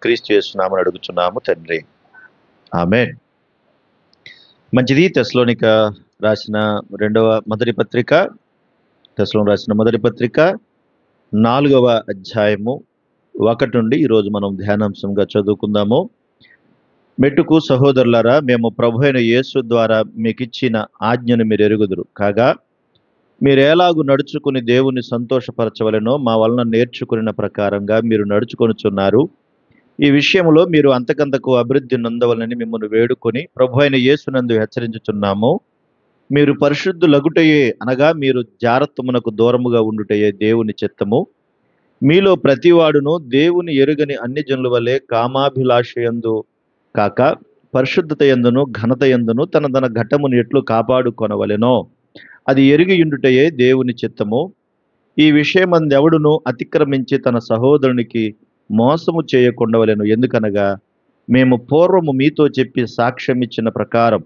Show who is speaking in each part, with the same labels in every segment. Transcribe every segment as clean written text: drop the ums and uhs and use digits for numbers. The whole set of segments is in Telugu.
Speaker 1: క్రీస్తు యేసు నామమున అడుగుచున్నాము తండ్రి. ఆమేన్. మంచిది. మొదటి పత్రిక తెస్సలోనికి రాసిన మొదటి పత్రిక 4వ అధ్యాయము 1 నుండి ఈరోజు మనం ధ్యానాంశంగా చదువుకుందాము. మెట్టుకు సహోదరులారా, మేము ప్రభు అయిన యేసు ద్వారా మీకిచ్చిన ఆజ్ఞను మీరు ఎరుగుదురు కాగా, మీరేలాగు నడుచుకుని దేవుని సంతోషపరచవలెనో మా వలన నేర్చుకున్న ప్రకారంగా మీరు నడుచుకొనుచున్నారు. ఈ విషయంలో మీరు అంతకంతకు అభివృద్ధి నొందవలని మిమ్మల్ని వేడుకొని ప్రభు అయిన యేసునందు హెచ్చరించుచున్నాము. మీరు పరిశుద్ధులగుటయే, అనగా మీరు జారత్వమునకు దూరముగా ఉండుటయే దేవుని చిత్తము. మీలో ప్రతివాడును దేవుని ఎరుగని అన్ని జనుల వలె కామాభిలాషయందు కాక పరిశుద్ధత యందును ఘనత యందును తన ఘటమును ఎట్లు కాపాడుకొనవలెనో అది ఎరిగియుండుటయే దేవుని చిత్తము. ఈ విషయమందెవడును అతిక్రమించి తన సహోదరునికి మోసము చేయకుండవలెను. ఎందుకనగా మేము పూర్వము మీతో చెప్పి సాక్ష్యమిచ్చిన ప్రకారం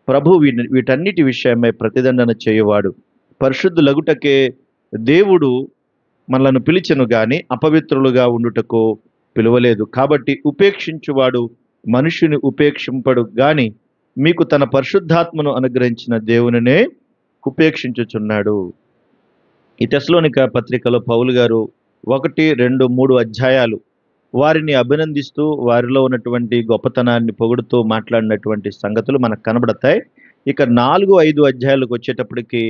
Speaker 1: ప్రభు వీటన్నిటి విషయమై ప్రతిదండన చేయువాడు. పరిశుద్ధులగుటకే దేవుడు మనలను పిలిచెను గాని అపవిత్రులుగా ఉండుటకు పిలువలేదు. కాబట్టి ఉపేక్షించువాడు మనుషుని ఉపేక్షింపడు గాని మీకు తన పరిశుద్ధాత్మను అనుగ్రహించిన దేవునినే ఉపేక్షించుచున్నాడు. ఈ తెస్సలోనిక పత్రికలో పౌలు గారు 1, 2, 3 అధ్యాయాలు వారిని అభినందిస్తూ వారిలో ఉన్నటువంటి గొప్పతనాన్ని పొగుడుతూ మాట్లాడినటువంటి సంగతులు మనకు కనబడతాయి. ఇక 4, 5 అధ్యాయాలకు వచ్చేటప్పటికి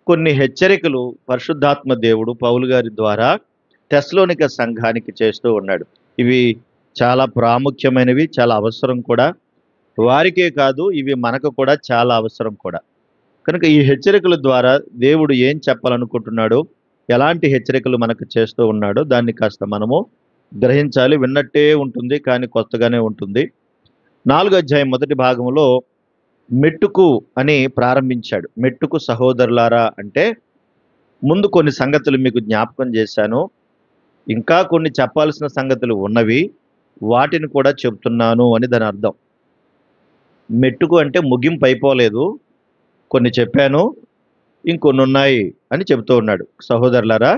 Speaker 1: కొన్ని హెచ్చరికలు పరిశుద్ధాత్మ దేవుడు పౌలు గారి ద్వారా తెస్సలోనిక సంఘానికి చేస్తూ ఉన్నాడు. ఇవి చాలా ప్రాముఖ్యమైనవి, చాలా అవసరం కూడా. వారికే కాదు, ఇవి మనకు కూడా చాలా అవసరం కూడా. కనుక ఈ హెచ్చరికల ద్వారా దేవుడు ఏం చెప్పాలనుకుంటున్నాడో, ఎలాంటి హెచ్చరికలు మనకు చేస్తూ ఉన్నాడో దాన్ని కాస్త మనము గ్రహించాలి. విన్నట్టే ఉంటుంది కానీ కొత్తగానే ఉంటుంది. 4వ అధ్యాయం మొదటి భాగంలో మెట్టుకు అని ప్రారంభించాడు. మెట్టుకు సహోదరులారా అంటే ముందు కొన్ని సంగతులు మీకు జ్ఞాపకం చేశాను. ఇంకా కొన్ని చెప్పాల్సిన సంగతులు ఉన్నవి, వాటిని కూడా చెప్తున్నాను అని దాని అర్థం. మెట్టుకు అంటే ముగింపు అయిపోలేదు, కొన్ని చెప్పాను, ఇంకొన్ని ఉన్నాయి అని చెబుతూ ఉన్నాడు. సహోదరులారా,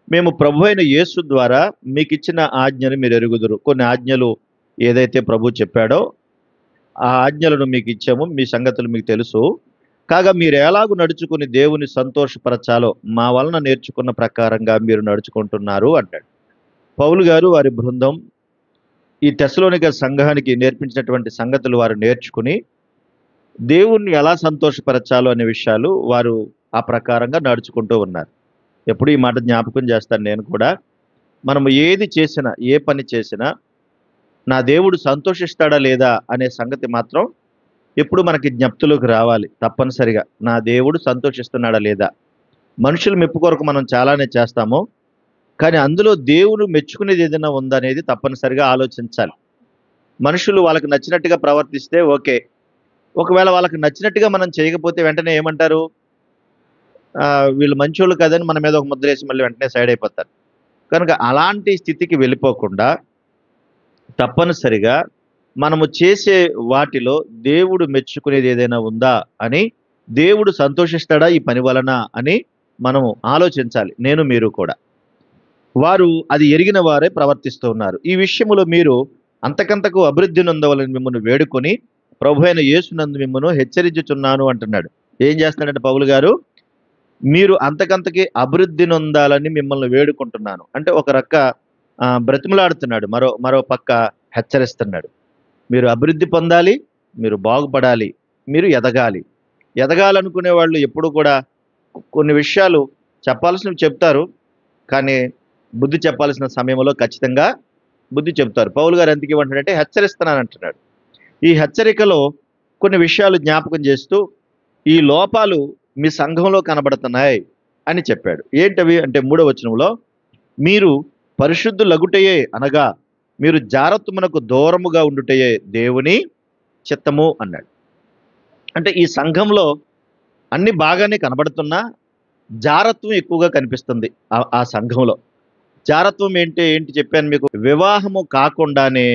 Speaker 1: మేము ప్రభు అయిన యేసు ద్వారా మీకు ఇచ్చిన ఆజ్ఞను మీరు ఎరుగుదురు. కొన్ని ఆజ్ఞలు ఏదైతే ప్రభు చెప్పాడో ఆ ఆజ్ఞలను మీకు ఇచ్చాము, మీ సంగతులు మీకు తెలుసు. కాగా మీరు ఎలాగూ నడుచుకుని దేవుని సంతోషపరచాలో మా వలన నేర్చుకున్న ప్రకారంగా మీరు నడుచుకుంటున్నారు అంటాడు. పౌలు గారు వారి బృందం ఈ తెస్సలోనిక సంఘానికి నేర్పించినటువంటి సంగతులు వారు నేర్చుకుని దేవుణ్ణి ఎలా సంతోషపరచాలో అనే విషయాలు వారు ఆ ప్రకారంగా నడుచుకుంటూ ఉన్నారు. ఎప్పుడు ఈ మాట జ్ఞాపకం చేస్తాను నేను కూడా. మనము ఏది చేసినా, ఏ పని చేసినా నా దేవుడు సంతోషిస్తాడా లేదా అనే సంగతి మాత్రం ఎప్పుడు మనకి జ్ఞప్తిలోకి రావాలి. తప్పనిసరిగా నా దేవుడు సంతోషిస్తున్నాడా లేదా. మనుషుల మెప్పు కొరకు మనం చాలానే చేస్తాము, కానీ అందులో దేవుడు మెచ్చుకునేది ఏదైనా ఉందా అనేది తప్పనిసరిగా ఆలోచించాలి. మనుషులు వాళ్ళకి నచ్చినట్టుగా ప్రవర్తిస్తే ఓకే. ఒకవేళ వాళ్ళకి నచ్చినట్టుగా మనం చేయకపోతే వెంటనే ఏమంటారు, వీళ్ళు మంచోళ్ళు కదని మన మీద ఒక ముద్ర వేసి మళ్ళీ వెంటనే సైడ్ అయిపోతారు. కనుక అలాంటి స్థితికి వెళ్ళిపోకుండా తప్పనిసరిగా మనము చేసే వాటిలో దేవుడు మెచ్చుకునేది ఏదైనా ఉందా అని, దేవుడు సంతోషిస్తాడా ఈ పని వలన అని మనము ఆలోచించాలి. నేను మీరు కూడా. వారు అది ఎరిగిన వారే ప్రవర్తిస్తూ ఉన్నారు. ఈ విషయంలో మీరు అంతకంతకు అభివృద్ధి నొందవలని మిమ్మల్ని వేడుకొని ప్రభు అయిన యేసునందు మిమ్మల్ని హెచ్చరించుచున్నాను అంటున్నాడు. ఏం చేస్తున్నాడంటే పౌలు గారు, మీరు అంతకంతకి అభివృద్ధి నొందాలని మిమ్మల్ని వేడుకుంటున్నాను అంటే ఒక రక్క బ్రతిమలాడుతున్నాడు, మరో పక్క హెచ్చరిస్తున్నాడు. మీరు అభివృద్ధి పొందాలి, మీరు బాగుపడాలి, మీరు ఎదగాలి. ఎదగాలనుకునే వాళ్ళు ఎప్పుడు కూడా కొన్ని విషయాలు చెప్పాల్సినవి చెప్తారు, కానీ బుద్ధి చెప్పాల్సిన సమయంలో ఖచ్చితంగా బుద్ధి చెప్తారు. పౌలు గారు ఎందుకు ఏమంటాడంటే హెచ్చరిస్తున్నాను అంటున్నాడు. ఈ హెచ్చరికలో కొన్ని విషయాలు జ్ఞాపకం చేస్తూ ఈ లోపాలు మీ సంఘంలో కనబడుతున్నాయి అని చెప్పాడు. ఏంటవి అంటే 3వ వచనంలో మీరు పరిశుద్ధులగుటయే, అనగా మీరు జారత్వమునకు దూరముగా ఉండుటయే దేవుని చిత్తము అన్నాడు. అంటే ఈ సంఘంలో అన్ని బాగానే కనబడుతున్నా జారత్వం ఎక్కువగా కనిపిస్తుంది ఆ సంఘంలో. జారత్వం ఏంటి చెప్పాను మీకు. వివాహము కాకుండానే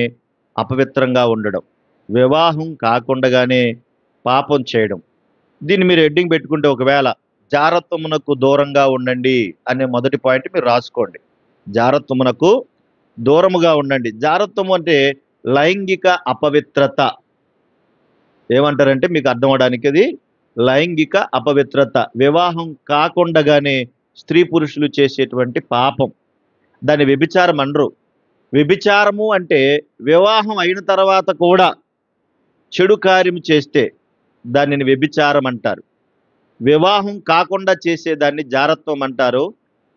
Speaker 1: అపవిత్రంగా ఉండడం, వివాహం కాకుండానే పాపం చేయడం. దీన్ని మీరు హెడ్డింగ్ పెట్టుకుంటే ఒకవేళ జారత్వమునకు దూరంగా ఉండండి అనే మొదటి పాయింట్ మీరు రాసుకోండి. జారత్వమునకు దూరముగా ఉండండి. జారత్వము అంటే లైంగిక అపవిత్రత. ఏమంటారంటే మీకు అర్థం అవడానికి అది లైంగిక అపవిత్రత. వివాహం కాకుండగానే స్త్రీ పురుషులు చేసేటువంటి పాపం. దాన్ని వ్యభిచారం అనరు. వ్యభిచారము అంటే వివాహం అయిన తర్వాత కూడా చెడు కార్యం చేస్తే దానిని వ్యభిచారం అంటారు. వివాహం కాకుండా చేసేదాన్ని జారత్వం అంటారు.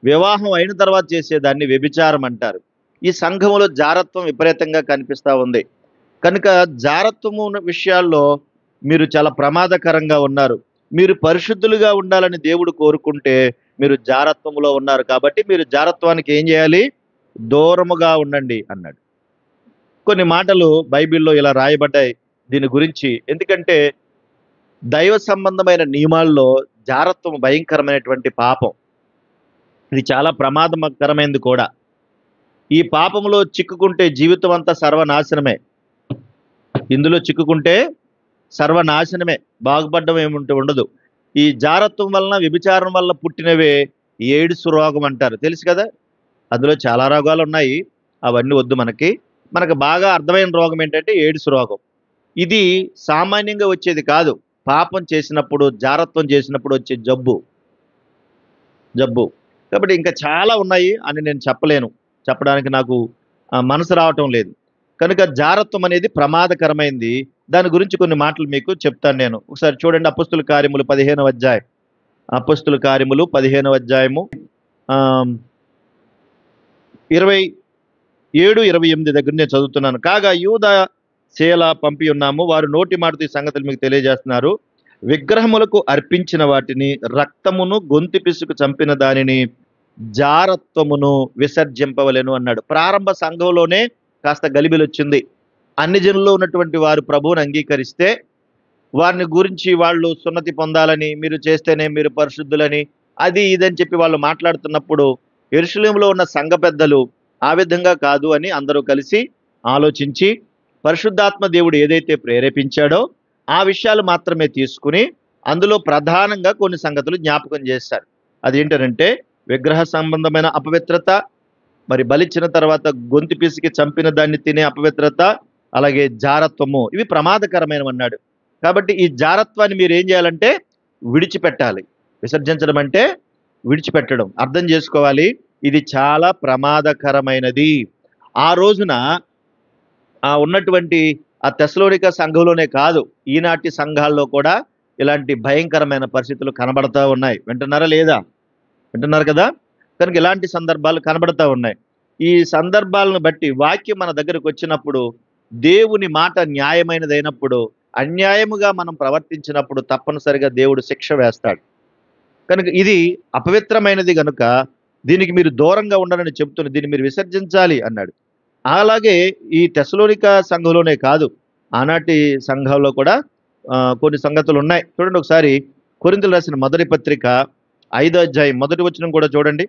Speaker 1: వివాహం అయిన తర్వాత చేసేదాన్ని వ్యభిచారం అంటారు. ఈ సంఘములో జారత్వం విపరీతంగా కనిపిస్తా ఉంది. కనుక జారత్వము విషయాల్లో మీరు చాలా ప్రమాదకరంగా ఉన్నారు. మీరు పరిశుద్ధులుగా ఉండాలని దేవుడు కోరుకుంటే మీరు జారత్వములో ఉన్నారు. కాబట్టి మీరు జారత్వానికి ఏం చేయాలి? దూరముగా ఉండండి అన్నాడు. కొన్ని మాటలు బైబిల్‌లో ఇలా రాయబడ్డాయి దీని గురించి. ఎందుకంటే దైవ సంబంధమైన నియమాల్లో జారత్వం భయంకరమైనటువంటి పాపం. ఇది చాలా ప్రమాదకరమైనది కూడా. ఈ పాపంలో చిక్కుకుంటే జీవితం అంతా సర్వనాశనమే. ఇందులో చిక్కుకుంటే సర్వనాశనమే. బాగుపడడం ఉండదు. ఈ జారత్వం వలన, వ్యభిచారం వల్ల పుట్టినవే ఎయిడ్స్ రోగం అంటారు. తెలుసు కదా? అందులో చాలా రోగాలు ఉన్నాయి. అవన్నీ వద్దు మనకి. మనకు బాగా అర్థమైన రోగం ఏంటంటే ఎయిడ్స్ రోగం. ఇది సామాన్యంగా వచ్చేది కాదు. పాపం చేసినప్పుడు, జారత్వం చేసినప్పుడు వచ్చే జబ్బు. కాబట్టి ఇంకా చాలా ఉన్నాయి అని నేను చెప్పలేను. చెప్పడానికి నాకు మనసు రావటం లేదు. కనుక జారత్వం అనేది ప్రమాదకరమైంది. దాని గురించి కొన్ని మాటలు మీకు చెప్తాను నేను. ఒకసారి చూడండి అపొస్తలుల కార్యములు 15వ అధ్యాయం. అపొస్తలుల కార్యములు 15వ అధ్యాయము 27, 28 దగ్గర నేను చదువుతున్నాను. కాగా యూదా శేల పంపి ఉన్నాము. వారు నోటి మాటతో ఈ సంగతులు మీకు తెలియజేస్తున్నారు. విగ్రహములకు అర్పించిన వాటిని, రక్తమును, గొంతు పిసుకు చంపిన దానిని, జారత్వమును విసర్జింపవలెను అన్నాడు. ప్రారంభ సంఘంలోనే కాస్త గలిబిలి వచ్చింది. అన్ని జనుల్లో ఉన్నటువంటి వారు ప్రభువుని అంగీకరిస్తే వారిని గురించి వాళ్ళు సున్నతి పొందాలని, మీరు చేస్తేనే మీరు పరిశుద్ధులని, అది ఇదని చెప్పి వాళ్ళు మాట్లాడుతున్నప్పుడు యెరూషలేములో ఉన్న సంఘ పెద్దలు ఆ విధంగా కాదు అని అందరూ కలిసి ఆలోచించి పరిశుద్ధాత్మ దేవుడు ఏదైతే ప్రేరేపించాడో ఆ విషయాలు మాత్రమే తీసుకుని అందులో ప్రధానంగా కొన్ని సంగతులు జ్ఞాపకం చేశారు. అదేంటంటే విగ్రహ సంబంధమైన అపవిత్రత, మరి బలిచ్చిన తర్వాత గొంతు పిసికి చంపిన దాన్ని తినే అపవిత్రత, అలాగే జారత్వము. ఇవి ప్రమాదకరమైనవి అన్నాడు. కాబట్టి ఈ జారత్వాన్ని మీరు ఏం చేయాలంటే విడిచిపెట్టాలి. విసర్జించడం అంటే విడిచిపెట్టడం. అర్థం చేసుకోవాలి, ఇది చాలా ప్రమాదకరమైనది. ఆ రోజున ఉన్నటువంటి ఆ తెస్సలోనిక సంఘంలోనే కాదు, ఈనాటి సంఘాల్లో కూడా ఇలాంటి భయంకరమైన పరిస్థితులు కనబడతా ఉన్నాయి. వింటున్నారా లేదా? వింటున్నారు కదా? కనుక ఇలాంటి సందర్భాలు కనబడతా ఉన్నాయి. ఈ సందర్భాలను బట్టి వాక్యం మన దగ్గరకు వచ్చినప్పుడు, దేవుని మాట న్యాయమైనదైనప్పుడు, అన్యాయముగా మనం ప్రవర్తించినప్పుడు తప్పనిసరిగా దేవుడు శిక్ష వేస్తాడు. కనుక ఇది అపవిత్రమైనది గనుక దీనికి మీరు దూరంగా ఉండాలని చెప్తున్న, దీన్ని మీరు విసర్జించాలి అన్నాడు. అలాగే ఈ తెస్సలోనిక సంఘంలోనే కాదు, ఆనాటి సంఘంలో కూడా కొన్ని సంగతులు ఉన్నాయి. చూడండి ఒకసారి కొరింథీయులకు రాసిన మొదటి పత్రిక 5వ అధ్యాయం 1వ వచనం కూడా చూడండి.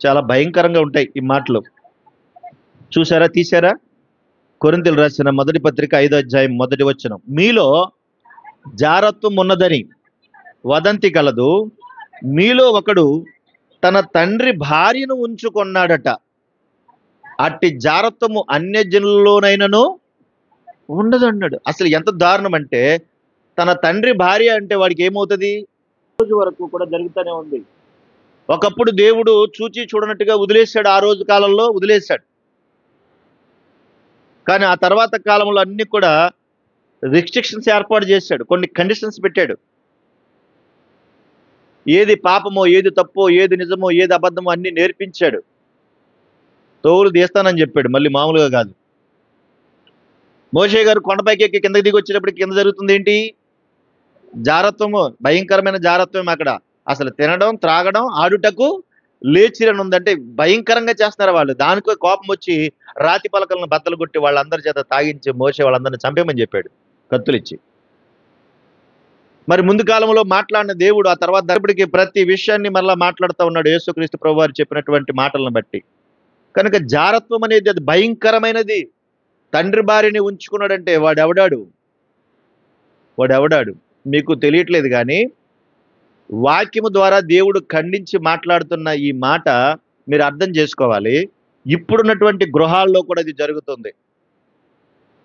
Speaker 1: చాలా భయంకరంగా ఉంటాయి ఈ మాటలు. చూసారా, తీశారా? కొరింథీయులకు రాసిన మొదటి పత్రిక 5వ అధ్యాయం 1వ వచనం. మీలో జారత్వం ఉన్నదని వదంతి కలదు. మీలో ఒకడు తన తండ్రి భార్యను ఉంచుకొన్నాడట. అట్టి జారత్వము అన్యజనుల్లోనైనను ఉండదు అన్నాడు. అసలు ఎంత దారుణం అంటే, తన తండ్రి భార్య అంటే వాడికి ఏమవుతుంది? రోజు వరకు కూడా జరుగుతూనే ఉంది. ఒకప్పుడు దేవుడు చూచి చూడనట్టుగా వదిలేశాడు. ఆ రోజు కాలంలో వదిలేశాడు. కానీ ఆ తర్వాత కాలంలో అన్ని కూడా రిస్ట్రిక్షన్స్ ఏర్పాటు చేశాడు. కొన్ని కండిషన్స్ పెట్టాడు. ఏది పాపమో, ఏది తప్పో, ఏది నిజమో, ఏది అబద్ధమో అన్ని నేర్పించాడు. తోలు తీస్తానని చెప్పాడు, మళ్ళీ మామూలుగా కాదు. మోషే గారు కొండపైకి ఎక్కి కిందకి దిగి వచ్చేటప్పుడు కింద జరుగుతుంది ఏంటి? జారత్వము, భయంకరమైన జారత్వం. అక్కడ అసలు తినడం, త్రాగడం, ఆడుటకు లేచిరని ఉందంటే భయంకరంగా చేస్తున్నారు వాళ్ళు. దానికో కోపం వచ్చి రాతి పలకలను బద్దలు కొట్టి వాళ్ళందరి చేత తాగించి మోషే వాళ్ళందరినీ చంపేమని చెప్పాడు కత్తులిచ్చి. మరి ముందు కాలంలో మాట్లాడిన దేవుడు ఆ తర్వాత దర్శకుడికి ప్రతి విషయాన్ని మళ్ళా మాట్లాడుతూ ఉన్నాడు యేసుక్రీస్తు ప్రభువారు చెప్పినటువంటి మాటలను బట్టి. కనుక జారత్వం అనేది అది భయంకరమైనది. తండ్రి భార్యని ఉంచుకున్నాడంటే వాడెవడాడు మీకు తెలియట్లేదు. కానీ వాక్యము ద్వారా దేవుడు ఖండించి మాట్లాడుతున్న ఈ మాట మీరు అర్థం చేసుకోవాలి. ఇప్పుడున్నటువంటి గృహాల్లో కూడా ఇది జరుగుతుంది.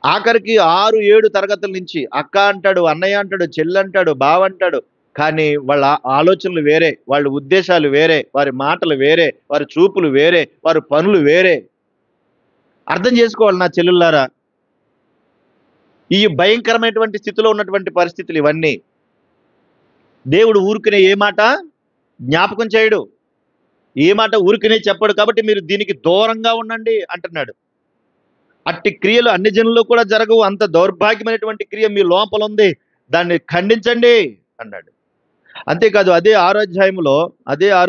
Speaker 1: ఆఖరికి 6, 7 తరగతుల నుంచి అక్క అంటాడు, అన్నయ్య అంటాడు, చెల్లంటాడు, బావ అంటాడు. కానీ వాళ్ళ ఆలోచనలు వేరే, వాళ్ళ ఉద్దేశాలు వేరే, వారి మాటలు వేరే, వారి చూపులు వేరే, వారి పనులు వేరే. అర్థం చేసుకోవాలి నా చెల్లులారా. ఈ భయంకరమైనటువంటి స్థితిలో ఉన్నటువంటి పరిస్థితులు ఇవన్నీ. దేవుడు ఊరికనే ఏ మాట జ్ఞాపకం చేయడు, ఏ మాట ఊరికనే చెప్పడు. కాబట్టి మీరు దీనికి దూరంగా ఉండండి అంటున్నాడు. అట్టి క్రియలు అన్ని జనుల్లో కూడా జరగవు. అంత దౌర్భాగ్యమైనటువంటి క్రియ మీ లోపల ఉంది, దాన్ని ఖండించండి అన్నాడు. అంతేకాదు అదే 6వ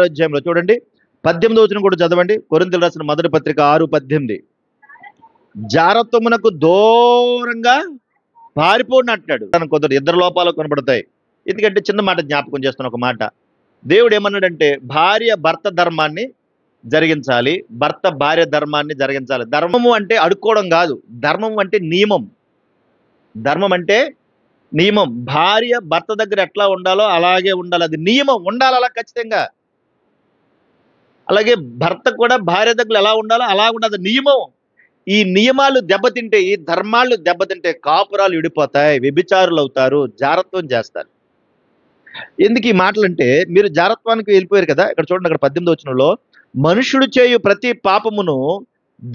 Speaker 1: అధ్యాయంలో చూడండి 18వ వచనం కూడా చదవండి. కొరింథీయులకు రాసిన మొదటి పత్రిక 6:18. జారత్వమునకు దూరంగా పారిపోండి అంటున్నాడు. తనకు కొందరు ఇద్దరు లోపాలు కనబడతాయి. ఎందుకంటే చిన్న మాట జ్ఞాపకం చేస్తున్న ఒక మాట. దేవుడు ఏమన్నాడంటే భార్య భర్త ధర్మాన్ని జరిగించాలి, భర్త భార్య ధర్మాన్ని జరిగించాలి. ధర్మము అంటే అడుక్కోవడం కాదు, ధర్మం అంటే నియమం. ధర్మం అంటే నియమం. భార్య భర్త దగ్గర ఎట్లా ఉండాలో అలాగే ఉండాలి, అది నియమం. ఉండాలి అలా ఖచ్చితంగా. అలాగే భర్త కూడా భార్య దగ్గర ఎలా ఉండాలో అలా ఉండాలి, నియమం. ఈ నియమాలు దెబ్బతింటే, ఈ ధర్మాలు దెబ్బతింటే కాపురాలు విడిపోతాయి, వ్యభిచారులు అవుతారు, జారత్వం చేస్తారు. ఎందుకు ఈ మాటలు అంటే, మీరు జారత్వానికి వెళ్ళిపోయారు కదా. ఇక్కడ చూడండి, అక్కడ 18వ వచనంలో మనుషుడు చేయు ప్రతి పాపమును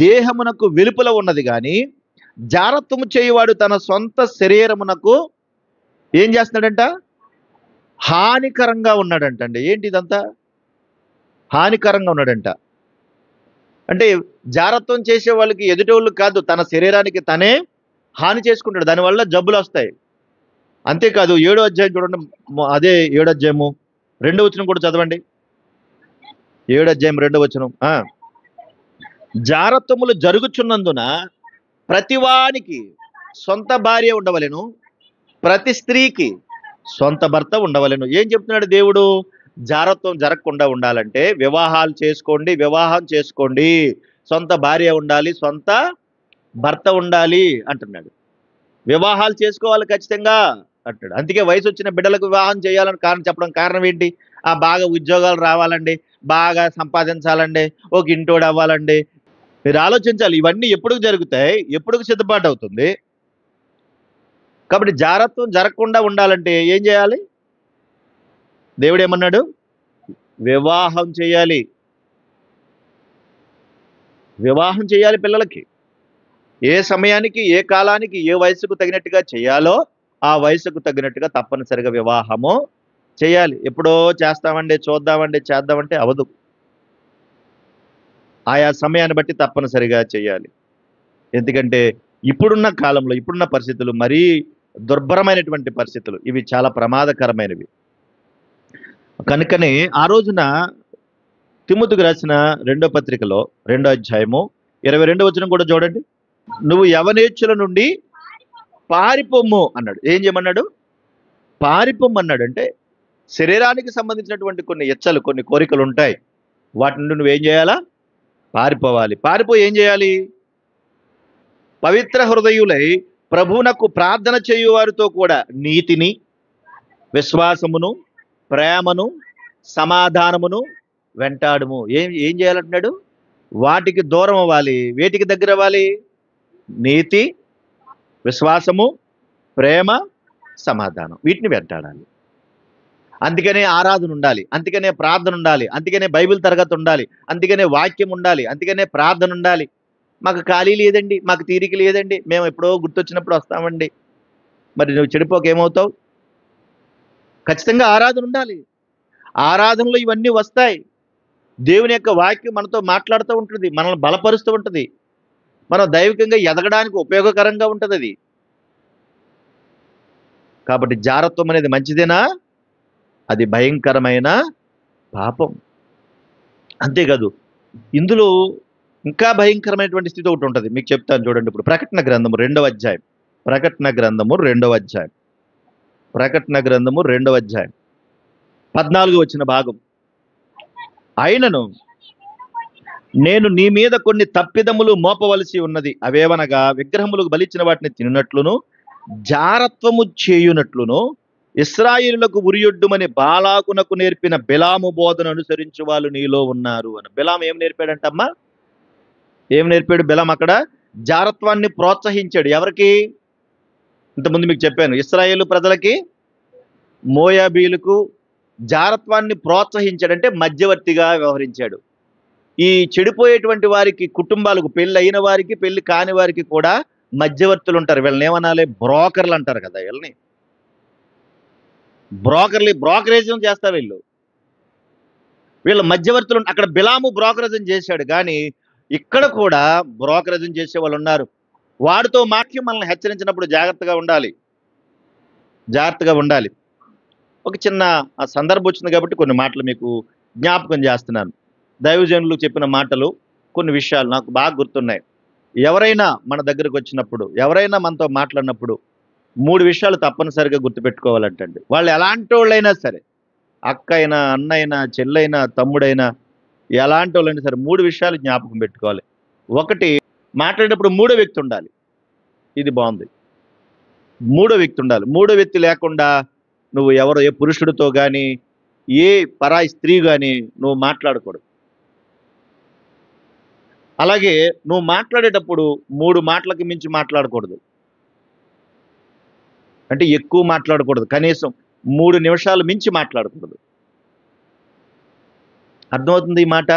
Speaker 1: దేహమునకు వెలుపల ఉన్నది గాని జారత్వము చేయువాడు తన సొంత శరీరమునకు ఏం చేస్తున్నాడంట? హానికరంగా ఉన్నాడంట అండి. ఏంటి ఇదంతా? హానికరంగా ఉన్నాడంట. అంటే జారత్వం చేసే వాళ్ళకి ఎదుటోళ్ళు కాదు, తన శరీరానికి తనే హాని చేసుకుంటాడు. దానివల్ల జబ్బులు వస్తాయి. అంతేకాదు 7వ అధ్యాయం చూడండి, అదే 7వ అధ్యాయము 2వ వచనం కూడా చదవండి. 7వ అధ్యాయం 2వ వచనం. జారత్వములు జరుగుచున్నందున ప్రతివానికి సొంత భార్య ఉండవలెను, ప్రతి స్త్రీకి సొంత భర్త ఉండవలెను. ఏం చెప్తున్నాడు దేవుడు? జారత్వం జరగకుండా ఉండాలంటే వివాహాలు చేసుకోండి, వివాహం చేసుకోండి, సొంత భార్య ఉండాలి, సొంత భర్త ఉండాలి అంటున్నాడు. వివాహాలు చేసుకోవాలి ఖచ్చితంగా అంటాడు. అందుకే వయసు వచ్చిన బిడ్డలకు వివాహం చేయాలని చెప్పడం కారణం ఏంటి? బాగా ఉద్యోగాలు రావాలండి, బాగా సంపాదించాలండి, ఒక ఇంటోడు అవ్వాలండి. మీరు ఆలోచించాలి, ఇవన్నీ ఎప్పుడు జరుగుతాయి, ఎప్పుడు సిద్ధపాటు అవుతుంది. కాబట్టి జారత్వం జరగకుండా ఉండాలంటే ఏం చేయాలి? దేవుడు ఏమన్నాడు? వివాహం చేయాలి. వివాహం చేయాలి పిల్లలకి. ఏ సమయానికి, ఏ కాలానికి, ఏ వయసుకు తగినట్టుగా చేయాలో ఆ వయసుకు తగినట్టుగా తప్పనిసరిగా వివాహము చేయాలి. ఎప్పుడో చేస్తామండి, చూద్దామండి, చేద్దామంటే అవదు. ఆయా సమయాన్ని బట్టి తప్పనిసరిగా చేయాలి. ఎందుకంటే ఇప్పుడున్న కాలంలో, ఇప్పుడున్న పరిస్థితులు మరీ దుర్భరమైనటువంటి పరిస్థితులు, ఇవి చాలా ప్రమాదకరమైనవి. కనుకనే ఆ రోజున తిమోతికి రాసిన 2వ పత్రికలో 2వ అధ్యాయము 22వ వచనం కూడా చూడండి. నువ్వు యవనేచ్ఛల నుండి పారిపోమ్ము అన్నాడు. ఏం చేయమన్నాడు? పారిపోమ్మన్నాడు. అంటే శరీరానికి సంబంధించినటువంటి కొన్ని ఇచ్చలు, కొన్ని కోరికలు ఉంటాయి. వాటి నుండి నువ్వేం చేయాలా? పారిపోవాలి. పారిపోయి ఏం చేయాలి? పవిత్ర హృదయులై ప్రభువునకు ప్రార్థన చేయువారితో కూడా నీతిని, విశ్వాసమును, ప్రేమను, సమాధానమును వెంటాడుము. ఏం చేయాలంటున్నాడు? వాటికి దూరం అవ్వాలి. వేటికి దగ్గర అవ్వాలి? నీతి, విశ్వాసము, ప్రేమ, సమాధానం, వీటిని వెంటాడాలి. అందుకనే ఆరాధన ఉండాలి, అందుకనే ప్రార్థన ఉండాలి, అందుకనే బైబిల్ తరగతి ఉండాలి, అందుకనే వాక్యం ఉండాలి, అందుకనే ప్రార్థన ఉండాలి. మాకు ఖాళీ లేదండి, మాకు తీరిక లేదండి, మేము ఎప్పుడో గుర్తొచ్చినప్పుడు వస్తామండి. మరి నువ్వు చెడిపోక ఏమవుతావు? ఖచ్చితంగా ఆరాధన ఉండాలి. ఆరాధనలో ఇవన్నీ వస్తాయి. దేవుని యొక్క వాక్యం మనతో మాట్లాడుతూ ఉంటుంది, మనల్ని బలపరుస్తూ ఉంటుంది, మనం దైవికంగా ఎదగడానికి ఉపయోగకరంగా ఉంటుంది అది. కాబట్టి జారత్వం అనేది మంచిదేనా? అది భయంకరమైన పాపం. అంతేకాదు ఇందులో ఇంకా భయంకరమైనటువంటి స్థితి ఒకటి ఉంటుంది, మీకు చెప్తాను చూడండి. ఇప్పుడు ప్రకటన గ్రంథము 2వ అధ్యాయం, ప్రకటన గ్రంథము 2వ అధ్యాయం, ప్రకటన గ్రంథము 2వ అధ్యాయం 14 వచ్చిన భాగం. అయినను నేను నీ మీద కొన్ని తప్పిదములు మోపవలసి ఉన్నది. అవేవనగా విగ్రహములకు బలిచ్చిన వాటిని తినునట్లును, జారత్వము చేయునట్లును, ఇశ్రాయేలులకు ఉరియొడ్డుమని బాలాకునకు నేర్పిన బిలాము బోధన అనుసరించు వాళ్ళు నీలో ఉన్నారు అని. బిలాము ఏం నేర్పాడంటమ్మా? ఏం నేర్పాడు బిలాం అక్కడ? జారత్వాన్ని ప్రోత్సహించాడు. ఎవరికి? ఇంతకుముందు మీకు చెప్పాను, ఇశ్రాయేలు ప్రజలకి, మోయాబీలకు జారత్వాన్ని ప్రోత్సహించాడంటే మధ్యవర్తిగా వ్యవహరించాడు. ఈ చెడిపోయేటువంటి వారికి, కుటుంబాలకు, పెళ్లి అయిన వారికి పెళ్లి కాని వారికి కూడా మధ్యవర్తులు ఉంటారు. వీళ్ళని ఏమనాలి? బ్రోకర్లు అంటారు కదా వీళ్ళని. బ్రోకరేజం చేస్తారు వీళ్ళు. వీళ్ళ మధ్యవర్తులు. అక్కడ బిలాము బ్రోకరేజం చేశాడు, కానీ ఇక్కడ కూడా బ్రోకరేజం చేసే వాళ్ళు ఉన్నారు. వాడితో మాట్లాడి మనల్ని హెచ్చరించినప్పుడు జాగ్రత్తగా ఉండాలి, జాగ్రత్తగా ఉండాలి. ఒక చిన్న సందర్భం వచ్చింది కాబట్టి కొన్ని మాటలు మీకు జ్ఞాపకం చేస్తున్నాను. దైవజనులు చెప్పిన మాటలు, కొన్ని విషయాలు నాకు బాగా గుర్తున్నాయి. ఎవరైనా మన దగ్గరకు వచ్చినప్పుడు, ఎవరైనా మనతో మాట్లాడినప్పుడు 3 విషయాలు తప్పనిసరిగా గుర్తుపెట్టుకోవాలంటండి. వాళ్ళు ఎలాంటి వాళ్ళైనా సరే, అక్క అయినా, అన్న అయినా, చెల్లైనా, తమ్ముడైనా, ఎలాంటి వాళ్ళైనా సరే 3 విషయాలు జ్ఞాపకం పెట్టుకోవాలి. ఒకటి, మాట్లాడేటప్పుడు 3వ వ్యక్తి ఉండాలి. ఇది బాగుంది. 3వ వ్యక్తి ఉండాలి. 3వ వ్యక్తి లేకుండా నువ్వు ఎవరో, ఏ పురుషుడితో కానీ, ఏ పరాయి స్త్రీ కానీ నువ్వు మాట్లాడకూడదు. అలాగే నువ్వు మాట్లాడేటప్పుడు 3 మాటలకు మించి మాట్లాడకూడదు. అంటే ఎక్కువ మాట్లాడకూడదు. కనీసం 3 నిమిషాలు మించి మాట్లాడకూడదు. అర్థమవుతుంది ఈ మాట?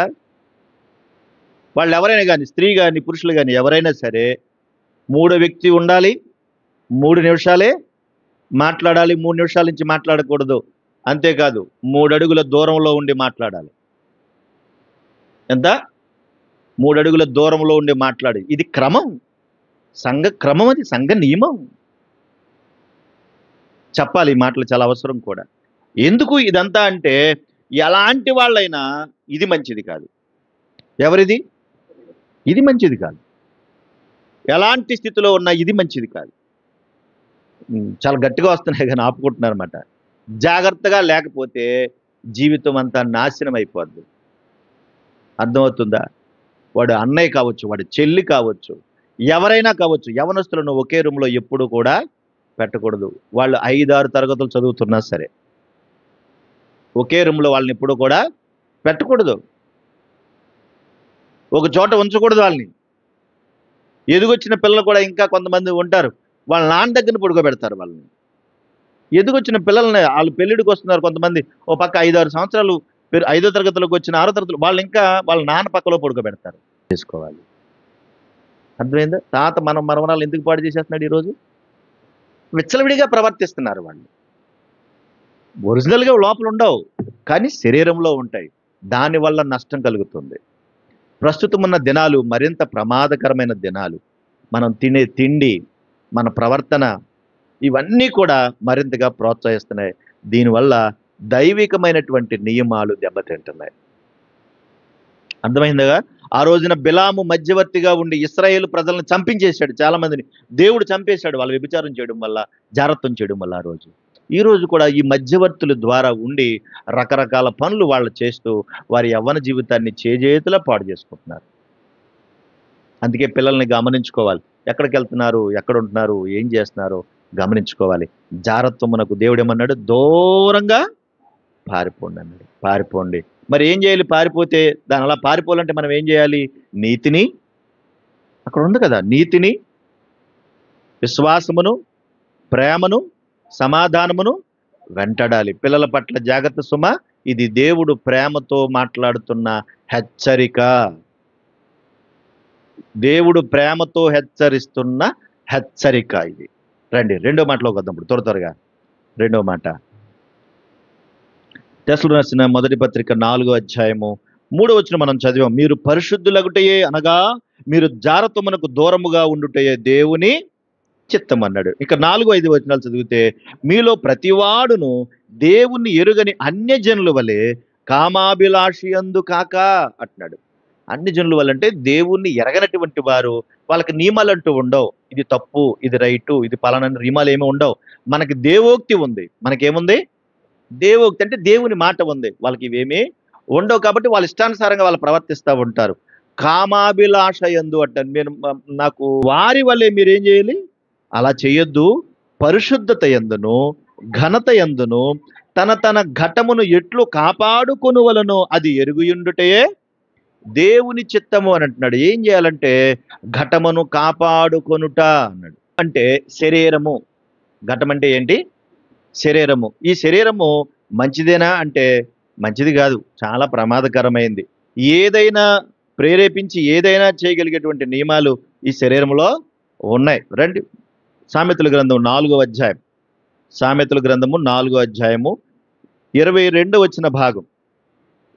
Speaker 1: వాళ్ళు ఎవరైనా కానీ, స్త్రీ కానీ, పురుషులు కానీ ఎవరైనా సరే 3వ వ్యక్తి ఉండాలి. 3 నిమిషాలే మాట్లాడాలి. 3 నిమిషాల నుంచి మాట్లాడకూడదు. అంతేకాదు 3 అడుగుల దూరంలో ఉండి మాట్లాడాలి. ఎంత? 3 అడుగుల దూరంలో ఉండి మాట్లాడి. ఇది క్రమం, సంఘ క్రమం, అది సంఘ నియమం. చెప్పాలి, ఈ మాటలు చాలా అవసరం కూడా. ఎందుకు ఇదంతా అంటే, ఎలాంటి వాళ్ళైనా ఇది మంచిది కాదు. ఎవరిది? ఇది మంచిది కాదు. ఎలాంటి స్థితిలో ఉన్నా ఇది మంచిది కాదు. చాలా గట్టిగా వస్తున్నాయి కానీ ఆపుకుంటున్నారన్నమాట. జాగ్రత్తగా లేకపోతే జీవితం అంతా నాశనం అయిపోద్ది. అర్థమవుతుందా? వాడు అన్నయ్య కావచ్చు, వాడు చెల్లి కావచ్చు, ఎవరైనా కావచ్చు. యవనస్తులను ఒకే రూమ్లో ఎప్పుడు కూడా పెట్టకూడదు. వాళ్ళు 5-6 తరగతులు చదువుతున్నా సరే ఒకే రూమ్లో వాళ్ళని ఎప్పుడు కూడా పెట్టకూడదు. ఒక చోట ఉంచకూడదు వాళ్ళని. ఎదుగొచ్చిన పిల్లలు కూడా ఇంకా కొంతమంది ఉంటారు, వాళ్ళ నాన్న దగ్గర పడుకోబెడతారు వాళ్ళని. ఎదుగొచ్చిన పిల్లల్ని, వాళ్ళు పెళ్ళిడికి వస్తున్నారు కొంతమంది, ఓ పక్క 5-6 సంవత్సరాలు 5వ తరగతిలోకి వచ్చిన 6వ తరగతులు, వాళ్ళు ఇంకా వాళ్ళ నాన్న పక్కలో పడుకోబెడతారు. చేసుకోవాలి. అర్థమైందా? తాత మన మరమరాలు ఎందుకు పాడు చేసేస్తున్నాడు ఈరోజు? విచ్చలవిడిగా ప్రవర్తిస్తున్నారు వాళ్ళు. ఒరిజినల్గా లోపల ఉండవు, కానీ శరీరంలో ఉంటాయి. దానివల్ల నష్టం కలుగుతుంది. ప్రస్తుతం ఉన్న దినాలు మరింత ప్రమాదకరమైన దినాలు. మనం తినే తిండి, మన ప్రవర్తన, ఇవన్నీ కూడా మరింతగా ప్రోత్సహిస్తున్నాయి. దీనివల్ల దైవికమైనటువంటి నియమాలు దెబ్బతింటున్నాయి. అర్థమైందిగా? ఆ రోజున బిలాము మధ్యవర్తిగా ఉండి ఇశ్రాయేలు ప్రజలను చంపించేశాడు. చాలా మందిని దేవుడు చంపేశాడు, వాళ్ళు వ్యభిచారం చేయడం వల్ల, జారత్వం చేయడం వల్ల. ఆ రోజు, ఈ రోజు కూడా ఈ మధ్యవర్తుల ద్వారా ఉండి రకరకాల పనులు వాళ్ళు చేస్తూ వారి యవ్వన జీవితాన్ని చేజేతులా పాడు చేసుకుంటున్నారు. అందుకే పిల్లల్ని గమనించుకోవాలి. ఎక్కడికి వెళ్తున్నారు, ఎక్కడ ఉంటున్నారు, ఏం చేస్తున్నారు గమనించుకోవాలి. జారత్వమునకు దేవుడు ఏమన్నాడు? దూరంగా పారిపోండి అన్నాడు. పారిపోండి. మరి ఏం చేయాలి? పారిపోతే, దాని అలా పారిపోవాలంటే మనం ఏం చేయాలి? నీతిని, అక్కడ ఉంది కదా, నీతిని, విశ్వాసమును, ప్రేమను, సమాధానమును వెంటాడాలి. పిల్లల పట్ల జాగ్రత్త సుమ. ఇది దేవుడు ప్రేమతో మాట్లాడుతున్న హెచ్చరిక. దేవుడు ప్రేమతో హెచ్చరిస్తున్న హెచ్చరిక ఇది. రండి 2వ మాటలోకి వద్దాం ఇప్పుడు త్వరగా. 2వ మాట, తెస్సలోనికీయులకు రాసిన మొదటి పత్రిక 4వ అధ్యాయము 3వ వచనం మనం చదివాం. మీరు పరిశుద్ధులగుటయే, అనగా మీరు జారత్వమునకు దూరముగా ఉండుటయే దేవుని చిత్తం అన్నాడు. ఇక 4-5 వచనాలు చదివితే, మీలో ప్రతివాడును దేవుణ్ణి ఎరుగని అన్యజనుల వలె కామాభిలాషి యందు కాక అంటున్నాడు. అన్యజనుల వల్ల అంటే దేవుణ్ణి ఎరగనటువంటి వారు, వాళ్ళకి నియమాలు అంటూ ఉండవు. ఇది తప్పు, ఇది రైటు, ఇది పలానా నియమాలు ఏమి ఉండవు. మనకి దేవోక్తి ఉంది. మనకేముంది? దేవోక్తి అంటే దేవుని మాట ఉంది. వాళ్ళకి ఇవేమీ ఉండవు. కాబట్టి వాళ్ళ ఇష్టానుసారంగా వాళ్ళు ప్రవర్తిస్తూ ఉంటారు. కామాభిలాష యందు అంటారు. మీరు నాకు వారి వల్లే మీరేం చేయాలి? అలా చేయొద్దు. పరిశుద్ధత యందును, ఘనత యందును తన తన ఘటమును ఎట్లు కాపాడుకొనువలనో అది ఎరుగుయుండుటయే దేవుని చిత్తము అని అంటున్నాడు. ఏం చేయాలంటే ఘటమును కాపాడుకొనుట అన్నాడు. అంటే శరీరము. ఘటం అంటే ఏంటి? శరీరము. ఈ శరీరము మంచిదేనా అంటే మంచిది కాదు, చాలా ప్రమాదకరమైంది. ఏదైనా ప్రేరేపించి ఏదైనా చేయగలిగేటువంటి నియమాలు ఈ శరీరంలో ఉన్నాయి. రండి, సామెతల గ్రంథం 4వ అధ్యాయం. సామెతల గ్రంథము 4వ అధ్యాయము 22 వచ్చిన భాగం.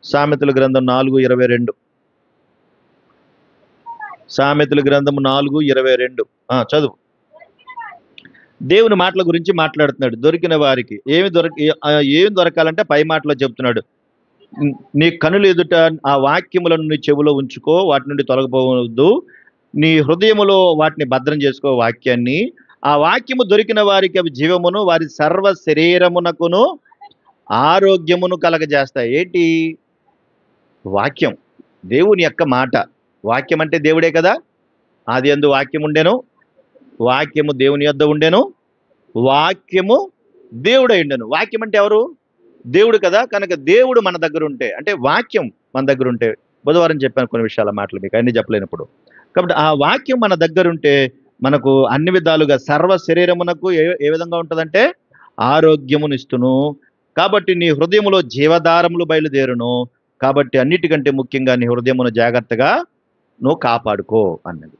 Speaker 1: సామెతల గ్రంథం 4:22. సామెతల గ్రంథము 4:22. చదువు. దేవుని మాటల గురించి మాట్లాడుతున్నాడు. దొరికిన వారికి ఏమి దొరకాలంటే పై మాటలో చెప్తున్నాడు. నీ కనులు ఎదుట ఆ వాక్యములను నీ చెవిలో ఉంచుకో, వాటి నుండి తొలగిపోవద్దు. నీ హృదయములో వాటిని భద్రం చేసుకో వాక్యాన్ని. ఆ వాక్యము దొరికిన వారికి అవి జీవమును, వారి సర్వ శరీరమునకును ఆరోగ్యమును కలగజేస్తాయి. ఏంటి? వాక్యం, దేవుని యొక్క మాట. వాక్యం అంటే దేవుడే కదా. ఆది యందు వాక్యం ఉండెను, వాక్యము దేవుని యొద్ద ఉండెను, వాక్యము దేవుడై ఉండెను. వాక్యం అంటే ఎవరు? దేవుడు కదా. కనుక దేవుడు మన దగ్గర ఉంటే, అంటే వాక్యం మన దగ్గర ఉంటే, బుధవారం చెప్పాను కొన్ని విషయాల మాటలు మీకు, అన్ని చెప్పలేనప్పుడు. కాబట్టి ఆ వాక్యం మన దగ్గర ఉంటే మనకు అన్ని విధాలుగా సర్వ శరీరమునకు ఏ విధంగా ఉంటుందంటే ఆరోగ్యమునిస్తును. కాబట్టి నీ హృదయములో జీవధారములు బయలుదేరును. కాబట్టి అన్నిటికంటే ముఖ్యంగా నీ హృదయమును జాగ్రత్తగా నువ్వు కాపాడుకో అన్నది.